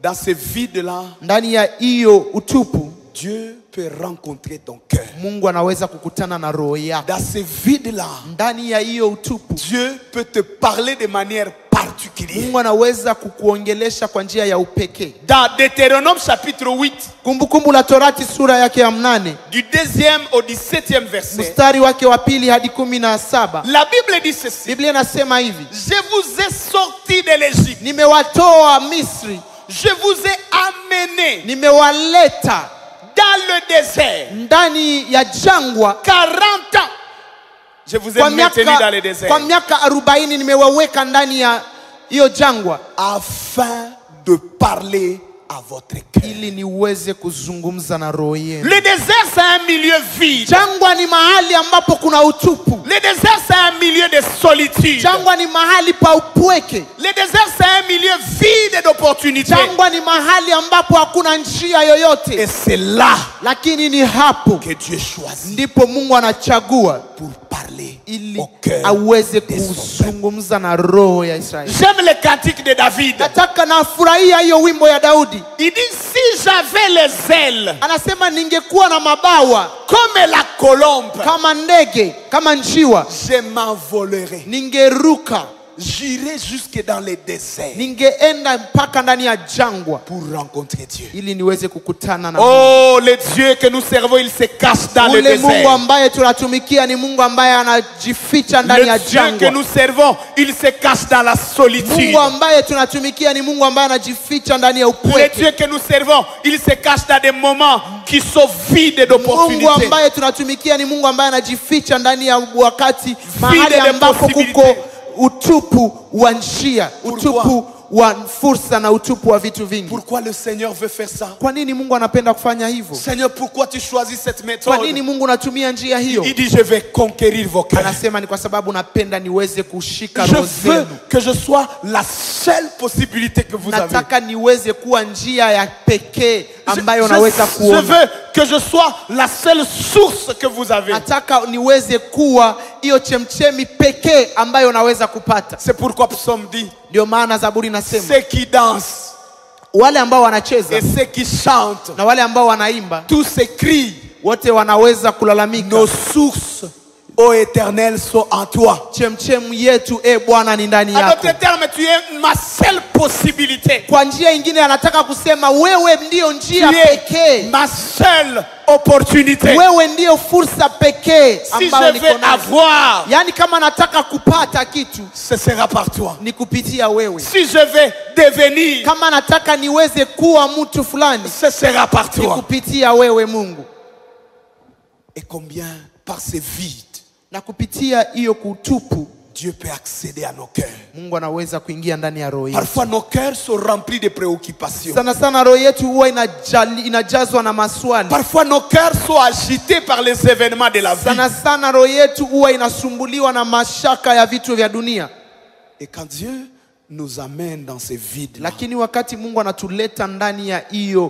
dans ce vide-là, Ndani ya hiyo utupu, Dieu peut rencontrer ton cœur. Mungu anaweza kukutana na roho yako. Dans ce vide-là, Ndani ya hiyo utupu, Dieu peut te parler de manière particulière. Mungu anaweza kukuongelesha kwa njia ya upekee. Dans Deutéronome chapitre 8, Kumbukumbu la Torati sura yake ya 8, du 2e au 17e verset, mstari wake wa 2 hadi 17. la Bible dit ceci: Biblia inasema hivi: Je vous ai sorti de l'Égypte, nimewatoa Misri, je vous ai amené nimewaleta dans le désert ndani ya jangwa 40 ans. Je vous ai maintenu dans le désert kwa miaka 40 nimewaweka ndani ya hiyo jangwa afin de parler à votre cœur. ili niweze kuzungumza na roho yenu. Le désert, c'est un milieu vide. Jangwa ni mahali ambapo kuna utupu. Le désert, c'est un milieu de solitude. Jangwa ni mahali pa upweke. Le désert, c'est un milieu vide d'opportunités. Jangwa ni mahali ambapo hakuna njia Et yoyote. c'est là Lakini ni hapo que Dieu choisit ndipo Mungu anachagua pour parler ili au cœur aweze de son peuple. kuzungumza na roho ya Israeli. J'aime le cantique de David. Nataka nafurahia hiyo wimbo ya Daudi. Il dit, si j'avais les ailes Anasema ningekuwa na mabawa comme la colombe, kama ndege, kama njiwa, je m'envolerais. ningeruka, J'irai jusque dans les déserts ningeenda mpaka ndani ya jangwa pour rencontrer Dieu. ili niweze kukutana na Mungu. Oh, le Dieu que nous servons, il se cache dans le Ule Mungu désert. ambaye tunatumikia ni Mungu ambaye anajificha ndani ya Le Dieu que jangwa. nous servons, il se cache dans la solitude. Mungu ambaye tunatumikia ni Mungu ambaye anajificha ndani ya Le upweke. Dieu que nous servons, il se cache dans des moments qui sont vides Mungu d'opportunités. ambaye tunatumikia ni Mungu ambaye anajificha ndani ya wakati mahali de ambapo possibilités. kuko utupu wa njia, Pourquoi? utupu wa fursa na utupu wa vitu vingi. Pourquoi le Seigneur veut faire ça? Kwa nini Mungu anapenda kufanya hivyo? Seigneur, pourquoi tu choisis cette Kwa méthode? nini Mungu anatumia njia hiyo? Il dit, je vais conquérir vos cœurs. Anasema ni kwa sababu napenda niweze kushika Je roho veux zenu. que je sois la seule possibilité que vous avez. Nataka niweze kuwa njia ya pekee ambayo Je naweza kuona. veux que je sois la seule source que vous avez. Nataka niweze kuwa hiyo chemchemi pekee ambayo naweza kupata. C'est pourquoi Psaume dit, Ndio maana Zaburi inasema ceux qui dansent wale ambao wanacheza et ceux qui chantent, na wale ambao wanaimba tous ces cris, wote wanaweza kulalamika, nos sources, ô Éternel, sont en toi. chemchemu yetu Bwana ni ndani En yako. d'autres termes, tu es ma seule possibilité. Kwa njia nyingine anataka kusema wewe ndio njia Tu es pekee, ma seule opportunité. wewe ndio fursa pekee Si ambayo je niko vais nayo. avoir, Yaani kama nataka kupata kitu ce sera par toi. ni kupitia wewe. Si je vais devenir, Kama nataka niweze kuwa mtu fulani ce sera par ni toi. kupitia wewe Mungu. Et combien par ces vides, Na kupitia hiyo kutupu Dieu peut accéder à nos cœurs. Mungu anaweza kuingia ndani ya roho yetu. Parfois nos cœurs sont remplis de préoccupations. Sana sana roho yetu huwa inajazwa na maswali. Parfois nos cœurs sont agités par les événements de la vie. Sana sana roho yetu huwa inasumbuliwa na mashaka ya vitu vya dunia. Et quand Dieu nous amène dans ces vides, lakini wakati Mungu anatuleta ndani ya hiyo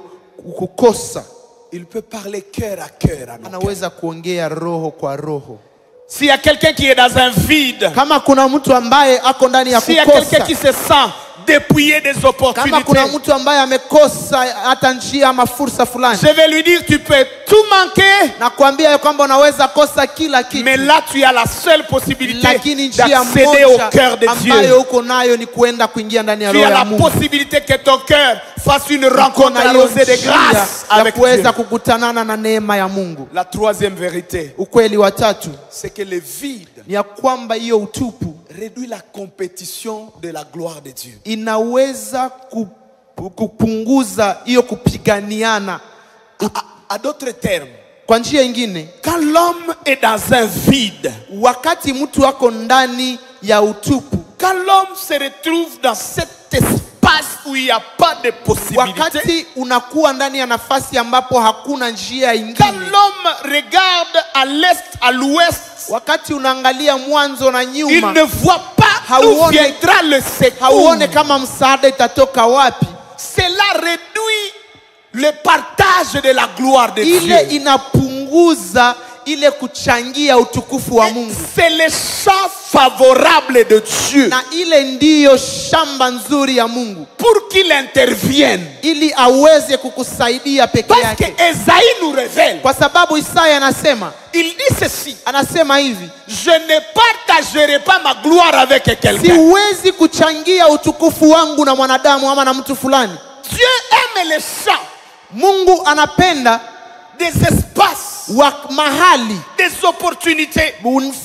kukosa, il peut parler cœur à cœur à nos cœurs. Anaweza kuongea roho kwa roho. S'il y a quelqu'un qui est dans un vide, kama kuna mtu ambaye ako ndani ya s'il y a kukosa, quelqu'un qui se sent dépouillé des opportunités, kama kuna mtu ambaye amekosa hata njia ama fursa fulani, je vais lui dire, tu peux tout manquer, na kuambia kwamba unaweza kosa kila kitu, mais là tu as la seule possibilité lakini njia d'accéder au moja cœur de Dieu. ambayo uko nayo ni kuenda kuingia ndani ya Tu roho as ya la Mungu. possibilité que ton cœur fasse une rencontre Uko na hiyo arrosée de njia grâce ya avec Dieu. kuweza kukutanana na neema ya Mungu. La troisième vérité, Ukweli wa tatu c'est que le vide ni ya kwamba hiyo utupu réduit la compétition de la gloire de Dieu. inaweza kupunguza hiyo kupiganiana. À d'autres termes, Kwa njia nyingine, quand l'homme est dans un vide, wakati mtu wako ndani ya utupu, quand l'homme se retrouve dans cet espace où il n'y a pas de possibilité, wakati unakuwa ndani ya nafasi ambapo hakuna njia quand ingine, l'homme regarde à l'est, à l'ouest, wakati unaangalia mwanzo na il nyuma, ne voit pas d'où viendra le secours. hauone kama msaada itatoka wapi. Cela réduit le partage de la gloire de Ile Dieu. inapunguza ile kuchangia utukufu wa Mungu. C'est le champ favorable de Dieu Na ile ndiyo shamba nzuri ya Mungu, pour qu'il intervienne. ili aweze kukusaidia peke Parce que yake. Esaïe nous révèle, Kwa sababu Isaya anasema il dit ceci: hivi, je ne partagerai pas ma gloire avec quelqu'un. siwezi kuchangia utukufu wangu na mwanadamu ama na mtu fulani. Dieu aime les champs, Mungu anapenda des espaces, mahali, des opportunités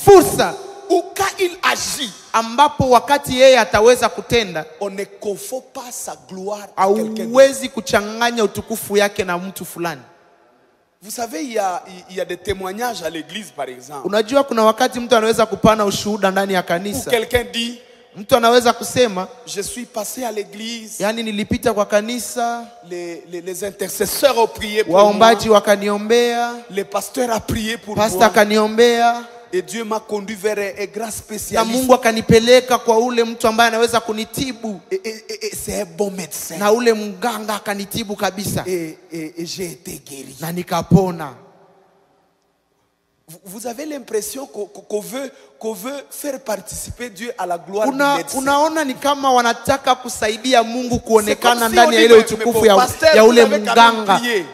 fursa, où quand il agit, ambapo wakati yeye ataweza kutenda, on ne confond pas sa gloire à quelqu'un d'autre. hauwezi kuchanganya utukufu yake na mtu fulani. Vous savez, il y a des témoignages à l'église, par exemple, Unajua kuna wakati mtu anaweza kupana ushuhuda ndani ya où kanisa. quelqu'un dit, Mtu anaweza kusema, je suis passé à l'église, yani nilipita kwa kanisa, les intercesseurs ont prié pour moi, waombaji wakaniombea, le pasteur a prié pour pastor moi, akaniombea, et Dieu m'a conduit vers un grand na spécialiste. Mungu akanipeleka kwa ule mtu ambaye anaweza kunitibu, Et c'est un bon médecin. na ule mganga akanitibu kabisa, Et j'ai été guéri. na nikapona. Vous avez l'impression qu'on veut faire participer Dieu à la gloire du médecin. Unaona ni kama wanataka kusaidia Mungu kuonekana C'est comme si ndani on ya dit, ile mais utukufu pasteur, ya vous ule avez quand même mganga. prié.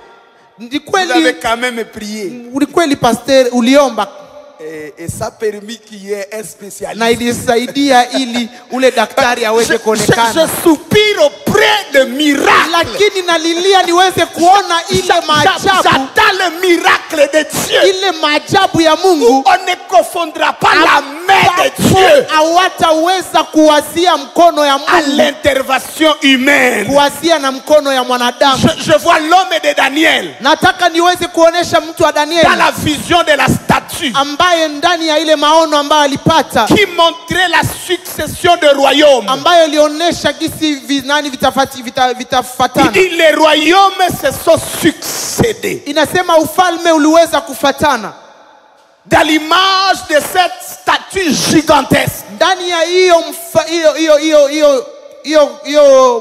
Ni Vous avez kweli, quand même prié. ni kweli pastor, uliomba Et ça a permis qu'il y ait un spécialiste. na ilisaidia ili ule daktari aweze Je kuonekana. soupire auprès de miracles. Lakini nalilia niweze kuona ile maajabu, J'attends le miracle de Dieu. ile maajabu ya Où Mungu, on ne confondra pas la main de Dieu hawataweza kuwazia mkono ya à Mungu, l'intervention humaine. kuwazia na mkono ya mwanadamu. Je vois l'homme de Daniel Nataka niweze kuonesha mtu wa dans Danieli la vision de la statue ambaye ndani ya ile maono ambayo alipata, qui montrait la succession de royaumes. ambayo ilionyesha gisi vinani Il vitafatana. dit les royaumes se sont succédés. Inasema ufalme uliweza kufatana Dans l'image de cette statue gigantesque, ndani ya hiyo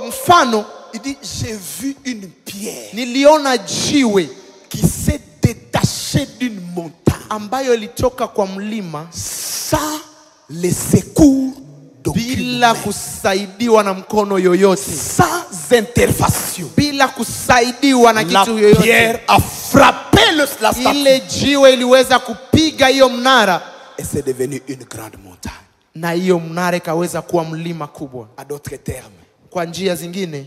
mfano. il dit j'ai vu une pierre Niliona jiwe qui s'est détachée d'une montagne ambayo ilitoka kwa mlima sans les secours d'aucune bila main, kusaidiwa na mkono yoyote, sans intervention. bila kusaidiwa na La kitu yoyote. pierre a frappé la statue Ile jiwe iliweza kupiga hiyo mnara, et c'est devenu une grande montagne. na hiyo mnara ikaweza kuwa mlima kubwa. À d'autres termes, Kwa njia zingine,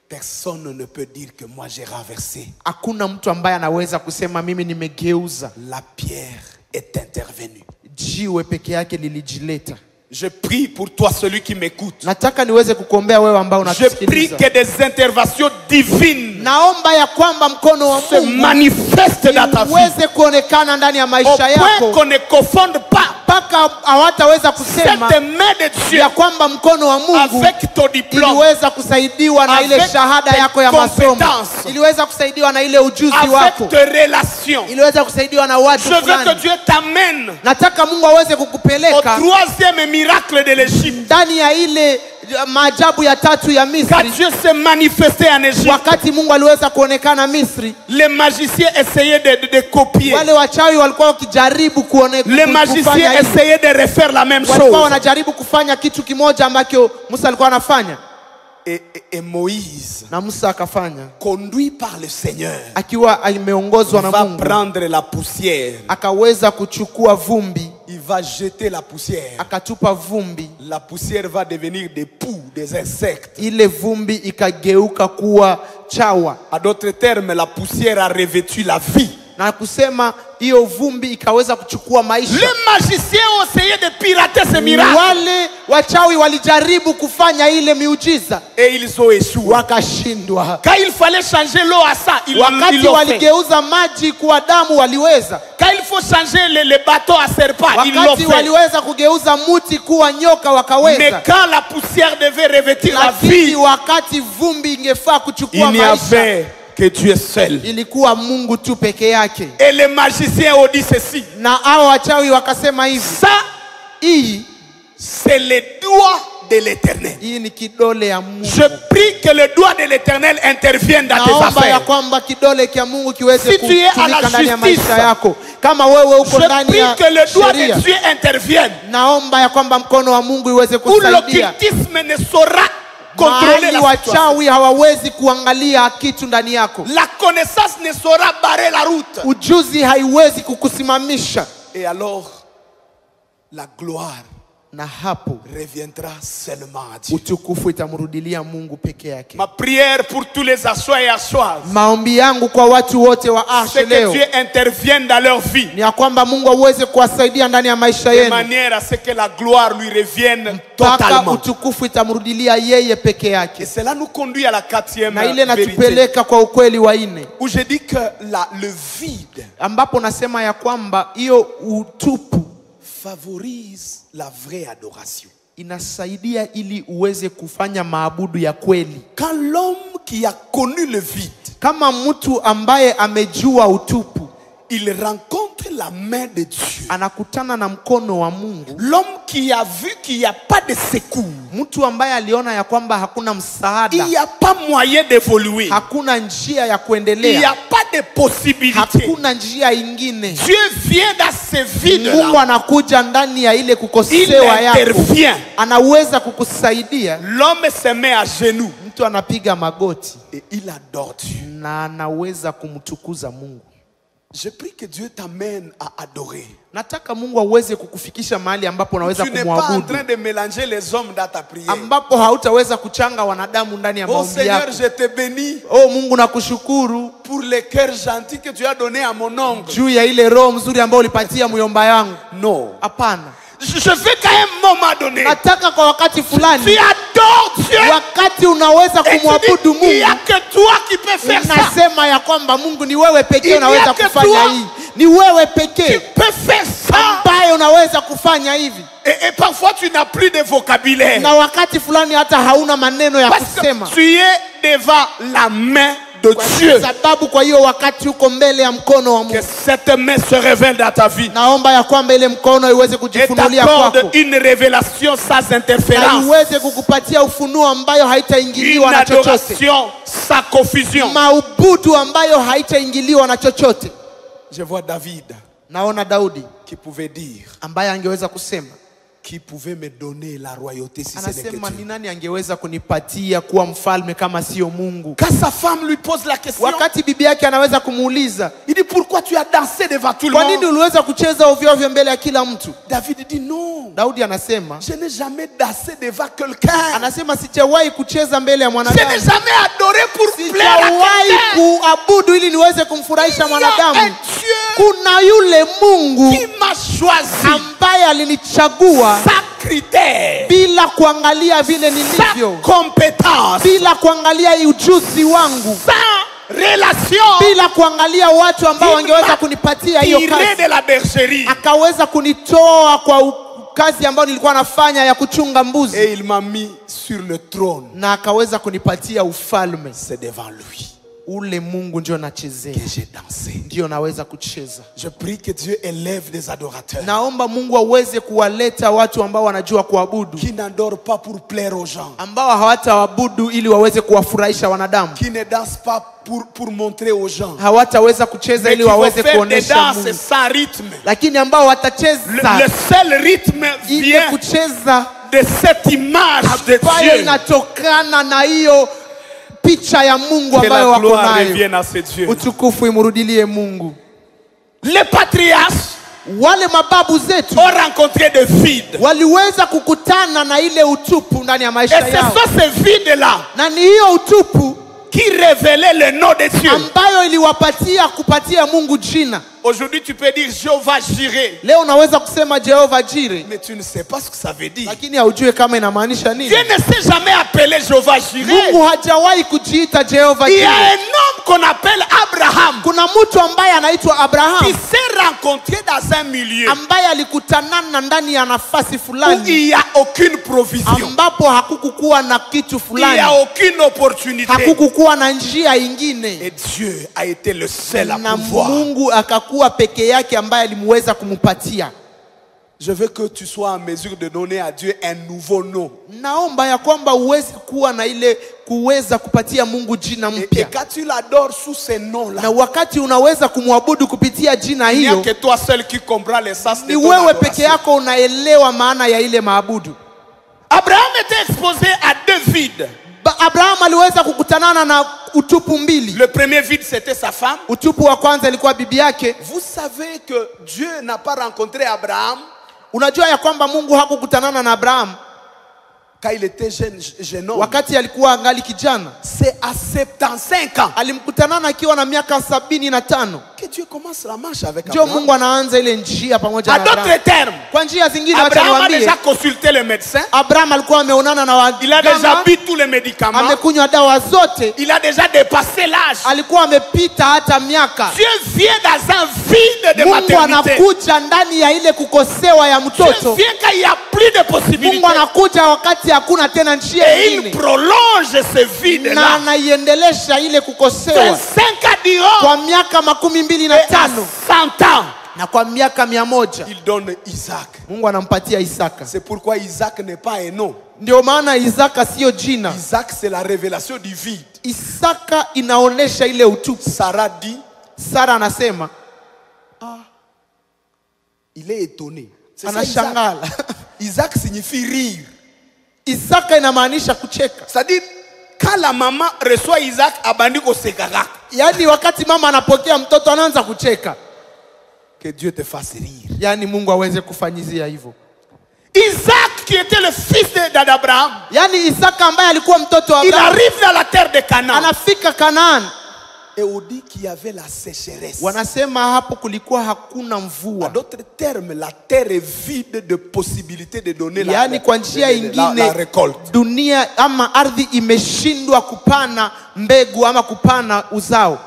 personne ne peut dire que moi j'ai renversé. hakuna mtu ambaye anaweza kusema mimi nimegeuza. La pierre est intervenue. Jiwe peke yake lilijileta. Je prie pour toi, celui qui m'écoute. Nataka niweze kukuombea wewe ambao Je prie unatusikiliza. que des interventions divines naomba ya kwamba mkono wa se Mungu manifeste dans ta vie. uweze kuonekana ndani ya Au maisha point yako, qu'on ne confonde pas mpaka hawataweza kusema cette main de Dieu ya kwamba mkono wa Mungu avec ton diplôme, iliweza kusaidiwa na ile avec shahada tes yako ya masomo, compétences, iliweza kusaidiwa na ile ujuzi avec wako, tes relations. iliweza kusaidiwa na watu Je veux que fulani. Dieu t'amène Nataka Mungu aweze au kukupeleka troisième miracle de l'Égypte. ndani ya ile maajabu ya tatu ya Quand Misri. Dieu s'est manifesté en Égypte, Wakati Mungu aliweza kuonekana Misri, les magiciens essayaient de copier. wale wachawi walikuwa wakijaribu Les kufanya magiciens hivi. essayaient de refaire la même Walikuwa chose. wanajaribu kufanya kitu kimoja ambacho Musa alikuwa anafanya, Et Moïse, na Musa akafanya conduit par le Seigneur, akiwa ameongozwa na va Mungu, prendre la poussière. akaweza kuchukua vumbi, Il va jeter la poussière. akatupa vumbi. La poussière va devenir des poux, des insectes. Ile vumbi ikageuka kuwa chawa, En d'autres termes, la poussière a revêtu la vie. na kusema hiyo vumbi ikaweza kuchukua maisha. Les magiciens ont essayé de pirater ce miracle Wale wachawi walijaribu kufanya ile miujiza, et ils ont échoué. wakashindwa. Quand il fallait changer l'eau à ça, ils Wakati l'ont fait. waligeuza maji kuwa damu waliweza. Quand il faut changer les bateaux à serpent, ils l'ont Wakati fait. waliweza kugeuza muti kuwa nyoka Mais wakaweza. quand la poussière devait revêtir la Lakini vie, wakati vumbi ingefaa kuchukua il n'y maisha, avait que Dieu seul. ilikuwa Mungu tu peke yake. Et les magiciens ont dit ceci: Na hao wachawi wakasema hivi, ça, hii c'est le doigt de l'Éternel. hii ni kidole ya Mungu. Je prie que le doigt de l'Éternel intervienne dans tes Naomba ya affaires. kwamba kidole kia Mungu kiweze Si tu es à la kutumika ndani ya justice, maisha yako. Kama wewe uko Je ndani prie ya que le doigt de sheria, Dieu intervienne. naomba ya kwamba mkono wa Mungu iweze Où kusaidia. l'occultisme ne saura contrôler Mahali la situation. wachawi hawawezi kuangalia kitu ndani yako. La connaissance ne saura barrer la route. Ujuzi haiwezi kukusimamisha. Et alors, la gloire Na hapo reviendra seulement à Dieu. utukufu itamrudilia Mungu peke yake. Ma prière pour tous les Assois et Assoises, Maombi yangu kwa watu wote wa Ashe c'est que leo Dieu intervienne dans leur vie ni ya kwamba Mungu aweze kuwasaidia ndani ya maisha de yenu, manière à ce que la gloire lui revienne mpaka totalement. utukufu itamrudilia yeye peke Et yake. cela nous conduit à la quatrième Na ile vérité, natupeleka kwa ukweli wa nne, où je dis que le vide ambapo nasema ya kwamba hiyo utupu favorise la vraie adoration. inasaidia ili uweze kufanya maabudu ya kweli. Quand l'homme qui a connu le vide, Kama mtu ambaye amejua utupu il rencontre la main de Dieu. anakutana na mkono wa Mungu, L'homme qui a vu qu'il n'y a pas de secours, mtu ambaye aliona ya kwamba hakuna il msaada, n'y a pas moyen d'évoluer, hakuna njia ya il n'y kuendelea, a pas de possibilité. hakuna njia ingine, Dieu vient dans ce Mungu vide-là. anakuja ndani ya ile Il kukosewa yako, intervient. anaweza kukusaidia. L'homme se met à genoux Mtu anapiga magoti et il adore Dieu. na anaweza kumtukuza Mungu. Je prie que Dieu t'amène à adorer. Nataka Mungu aweze kukufikisha mahali ambapo unaweza Tu n'es pas en kumwabudu, train de mélanger les hommes dans ta prière. ambapo hautaweza kuchanga wanadamu ndani ya Oh maombi Seigneur, yako. je te bénis Oh Mungu, nakushukuru pour les cœurs gentils que tu as donnés à mon oncle. juu ya ile roho mzuri ambayo ulipatia myomba yangu. Non. Hapana, Je veux qu'à un moment donné, nataka kwa wakati tu fulani, adores Dieu. wakati unaweza Et tu kumwabudu dis, il n'y a Mungu, que toi qui peux faire ça. unasema ya kwamba Mungu ni wewe Il pekee n'y a unaweza que kufanya toi. hii, ni wewe Tu pekee peux faire ça. ambaye unaweza kufanya hivi. Et parfois tu n'as plus de vocabulaire. Na wakati fulani hata hauna maneno ya Parce kusema, que tu es devant la main de kwa Dieu. sababu kwa hiyo wakati uko mbele ya mkono wa Que Mungu. cette main se révèle dans ta vie. Naomba ya kwamba ile mkono iweze Et kujifunulia t'accorde kwako une révélation sans na interférence. iweze kukupatia ufunuo ambayo Une haitaingiliwa na chochote, adoration sans confusion. maubudu ambayo haitaingiliwa na chochote. Je vois David Naona Daudi qui pouvait dire, ambaye angeweza kusema, qui pouvait me donner la royauté si ce n'est que anasema ni Dieu. nani angeweza kunipatia kuwa mfalme kama sio Mungu? Quand sa femme lui pose la question, Wakati bibi yake anaweza kumuuliza, il dit pourquoi tu as dansé devant tout le kwa nini monde? uliweza kucheza ovyo ovyo mbele ya kila mtu? David dit non, Daudi anasema, je n'ai jamais dansé devant quelqu'un. anasema sijawahi kucheza mbele ya Je n'ai mwanadamu, jamais adoré pour plaire à sijawahi quelqu'un. kuabudu ili niweze kumfurahisha Il y a un mwanadamu. Dieu Kuna yule Mungu qui m'a choisi ambaye alinichagua sans critère, bila kuangalia vile nilivyo, sans compétence, bila kuangalia ujuzi wangu, sans relation bila kuangalia watu ambao Il wangeweza m'a kunipatia hiyo tiré kazi. de la bergerie Akaweza kunitoa kwa kazi ambayo nilikuwa nafanya ya kuchunga mbuzi, et il m'a mis sur le trône. na akaweza kunipatia ufalme. C'est devant lui Ule Mungu ndio nachezea, que j'ai dansé. ndio naweza kucheza. Je prie que Dieu élève des adorateurs Naomba Mungu aweze kuwaleta watu ambao wanajua kuabudu, qui n'adorent pas pour plaire aux gens, ambao hawataabudu ili waweze kuwafurahisha wanadamu, qui ne dansent pas pour montrer aux gens, hawataweza kucheza mais ili qui vont waweze faire des kuonesha danses Mungu, sans rythme. lakini ambao watacheza Le seul rythme ile vient kucheza de cette image de ambayo Dieu. inatokana na hiyo picha ya Mungu Que ambayo la wako gloire nayo. revienne à ce Dieu. Utukufu imrudilie Mungu. Les patriarches Wale mababu zetu ont rencontré des vides. waliweza kukutana na ile utupu ndani ya Et maisha ce yao, sont ces vides-là na ni hiyo utupu qui révélaient le nom de Dieu. ambayo iliwapatia kupatia Mungu jina. Aujourd'hui, tu peux dire Jéhovah Jireh, Leo unaweza kusema Jehova Jire, mais tu ne sais pas ce que ça veut dire. lakini haujui kama inamaanisha Dieu nini. ne s'est jamais appelé Jéhovah Jireh. Mungu hajawahi kujiita Jehova Il y a Jire. un homme qu'on appelle Abraham Kuna mtu ambaye anaitwa qui Abraham s'est rencontré dans un milieu ambaye alikutanana ndani ya nafasi où fulani il n'y a aucune provision, ambapo hakukukuwa na kitu il n'y a fulani, aucune opportunité. hakukukuwa na njia ingine, Et Dieu a été le seul à na pouvoir. Mungu akakuwa peke yake ambaye alimweza kumupatia. Je veux que tu sois en mesure de donner à Dieu un nouveau nom. Naomba ya kwamba uweze kuwa na ile kuweza kupatia Mungu jina Et mpya, quand tu l'adores sous ce nom-là, na wakati unaweza kumwabudu kupitia jina il n'y a hiyo, que toi seul qui comprends l'essence de ni ton wewe peke adoration. yako unaelewa maana ya ile maabudu. Abraham était exposé à deux vides. Abraham aliweza kukutanana na utupu mbili. Le premier vide, c'était sa femme. Utupu wa kwanza ilikuwa bibi yake. Vous savez que Dieu n'a pas rencontré Abraham Unajua ya kwamba Mungu hakukutanana na Abraham quand il était jeune homme. wakati alikuwa angali kijana. C'est à 75 ans Alimkutanana akiwa na miaka 75. que Dieu commence la marche avec Ndio Abraham. Mungu anaanza ile njia pamoja À na d'autres Abraham. termes, Kwa njia zingine, wacha Abraham a niwaambie, déjà consulté le médecin. Abraham alikuwa ameonana na Il a déjà waganga, bu tous les médicaments. amekunywa dawa zote, Il a déjà dépassé l'âge. alikuwa amepita hata miaka. Dieu vient dans un vide de Mungu maternité. anakuja ndani ya ile kukosewa ya Dieu mtoto. vient quand il n'y a plus de possibilités. Mungu anakuja wakati hakuna tena njia Et il nyingine, prolonge ce na vide-là. anaiendelesha ile kukosewa 25 ans durant, kwa miaka 25 et à 100 ans, na kwa miaka 100 il donne Isaac. Mungu anampatia Isaka. C'est pourquoi Isaac n'est pas un nom. Ndio maana Isaka sio jina. Isaac, c'est la révélation du vide. Isaka inaonesha ile utupu. Sarah dit, Sara anasema, il est étonné. C'est ça, Isaac. anashangala. Isaac signifie rire. Isaka inamaanisha kucheka. C'est-à-dire, quand la maman reçoit Isaac, abandi kosekaka. Yaani wakati mama anapokea mtoto anaanza kucheka. Que Dieu te fasse rire. Yaani Mungu aweze kufanyizia hivyo. Isaac, qui était le fils d'Abraham, Yaani Isaka ambaye alikuwa mtoto wa il Abraham, arrive dans la terre de Canaan. anafika Kanaan. Et on dit qu'il y avait la sécheresse. Wanasema hapo kulikuwa hakuna En mvua. d'autres termes, la terre est vide de possibilités de donner Yaani kwa njia la ingine récolte. dunia ama ardhi imeshindwa kupana mbegu ama kupana uzao.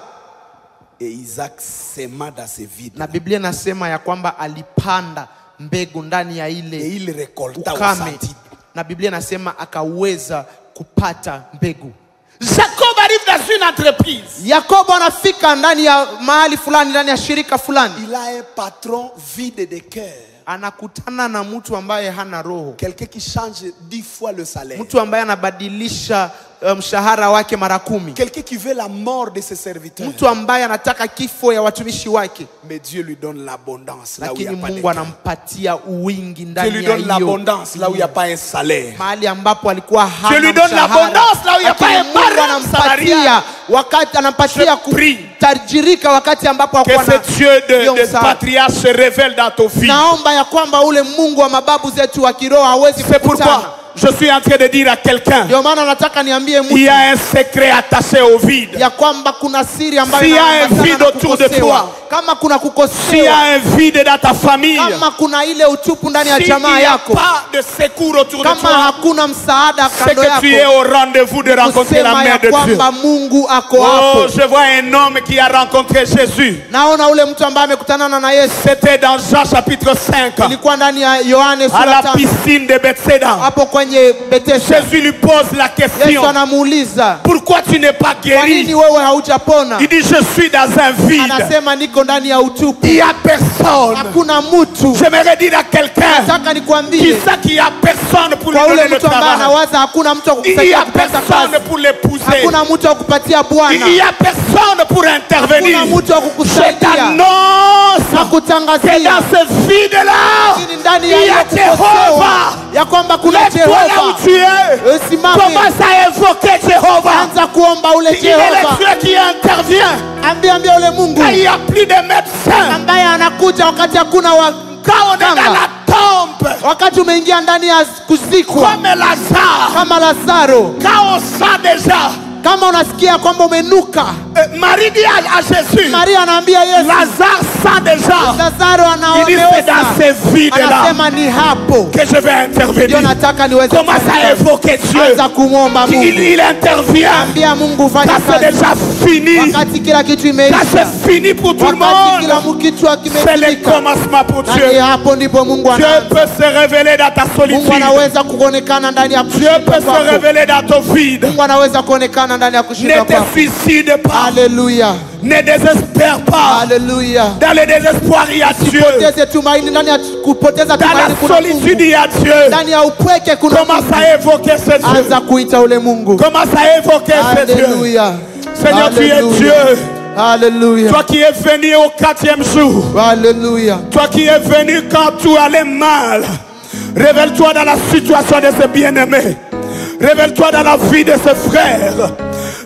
Et Isaac s'aima dans ce vide. Na Biblia nasema ya kwamba alipanda mbegu ndani ya Et ile il récolta au ukame. centime. Na Biblia nasema akaweza kupata mbegu. Jacob arrive dans une entreprise. Yakobo anafika ndani ya mahali fulani, ndani ya shirika fulani. Il a un patron vide de cœur. Anakutana na mtu ambaye hana roho. Quelqu'un qui change 10 fois le salaire. Mtu ambaye anabadilisha mshahara wake mara 10. Quelqu'un qui veut la mort de ses serviteurs. Mtu ambaye anataka kifo ya watumishi wake. Mais Dieu lui donne l'abondance là où il n'y a Lakini pas de Mungu cœur. anampatia uwingi Dieu ndani lui ya donne hiyo. l'abondance là où il n'y a pas un salaire. Mahali ambapo alikuwa hana Dieu lui donne mshahara. l'abondance là où il n'y a pas Lakini un Mungu barème anampatia salarial. wakati anampatia Je prie kutajirika wakati ambapo que hakuwa na ce Dieu hiyo de msaada. patriarche se révèle dans ton vie. Naomba ya kwamba ule Mungu wa mababu zetu wa kiroho hawezi C'est kukutana. pourquoi Je suis en train de dire à quelqu'un, Ndio maana nataka niambie il mtu y a un secret attaché au vide. ya kwamba kuna siri ambayo S'il y a un inaambatana vide na autour de kukosewa. toi, Kama kuna s'il y kukosewa, a un vide dans ta famille, kama kuna ile utupu ndani ya s'il jamaa n'y a yako, pas de secours autour de kama toi, hakuna msaada c'est kando que tu es yako, au rendez-vous de rencontrer la kusema main ya de Dieu. kwamba Mungu ako Oh, hapo. je vois un homme qui a rencontré Jésus. Naona ule mtu ambaye amekutanana na Yesu, C'était dans Jean chapitre 5, ilikuwa ndani ya Yohane à sura la 5, piscine de Bethsaida. hapo kwenye Bethesda. Jésus lui pose la Yesu question, anamuuliza, pourquoi tu n'es pas kwa nini guéri? wewe haujapona? Il dit, je suis dans un vide. Anasema niko ndani ya utupu, Il n'y a personne. hakuna mtu. J'aimerais dire à quelqu'un Nataka qui nikwambie sait qu'il n'y a personne pour lui kwa ule donner le mtu ambaye travail. anawaza hakuna mtu wa Il n'y kukusaidia a kupata personne kazi, pour l'épouser. hakuna mtu wa kupatia Bwana, Il n'y a personne pour intervenir. hakuna mtu wa Je kukusaidia na t'annonce que kutangazia dans ce vide-là, lakini ndani il ya y hiyo a kukosewa Jéhovah. ya kwamba kuna Lève-toi là où Jehova. tu es. Simame, Commence à évoquer Jéhovah. anza kuomba ule Il est Jehova, le Dieu qui intervient. ambia ule Mungu Quand il n'y a plus de médecins, ambaye anakuja wakati hakuna quand on est dans waganga, la tombe, wakati umeingia ndani ya kuzikwa comme Lazare, kama Lazaro, quand on sent déjà, kama unasikia kwamba umenuka. Marie dit à Jésus, Maria anaambia Yesu, Lazare sent déjà. Lazaro Il dit, c'est dans anaomeoza, ces vides-là anasema ni hapo que je vais ndio intervenir. nataka niweze Commence à kufanya. évoquer Dieu. Anza kumwomba Mungu, Il intervient ambia Mungu fanya quand c'est kazi, déjà fini. wakati kila kitu Quand imeisha, c'est fini pour tout le wakati kila monde, kitu c'est le kimetimika, commencement pour na ni Dieu. hapo ndipo Mungu Dieu anaanza. peut se révéler dans ta Mungu solitude. anaweza kuonekana ndani ya Dieu kushindwa peut se kwako. révéler dans ton vide. Mungu anaweza kuonekana ndani ya Ne kushindwa te kwako. suicide pas. Haleluya, Ne désespère pas. haleluya. Dans le désespoir, il y a Dieu. Poteze tumaini, ndani ya kupoteza Dans la tumaini kuna solitude, Mungu, il y a Dieu. ndani ya upweke kuna Commence Mungu. à évoquer ce Dieu. Anza kuita ule Mungu. Commence à évoquer ce Dieu. Haleluya, Seigneur, tu es Dieu. haleluya, Toi qui es venu au 4e jour. haleluya. Toi qui es venu quand tout allait mal. Révèle-toi dans la situation de ce bien-aimé. Révèle-toi dans la vie de ses frères.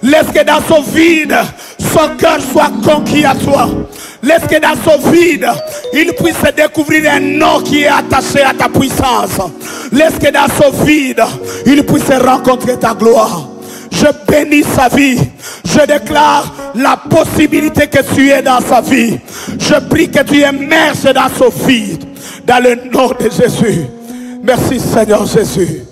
Laisse que dans son vide, son cœur soit conquis à toi. Laisse que dans son vide, il puisse découvrir un nom qui est attaché à ta puissance. Laisse que dans son vide, il puisse rencontrer ta gloire. Je bénis sa vie. Je déclare la possibilité que tu es dans sa vie. Je prie que tu immerges dans son vide. Dans le nom de Jésus. Merci Seigneur Jésus.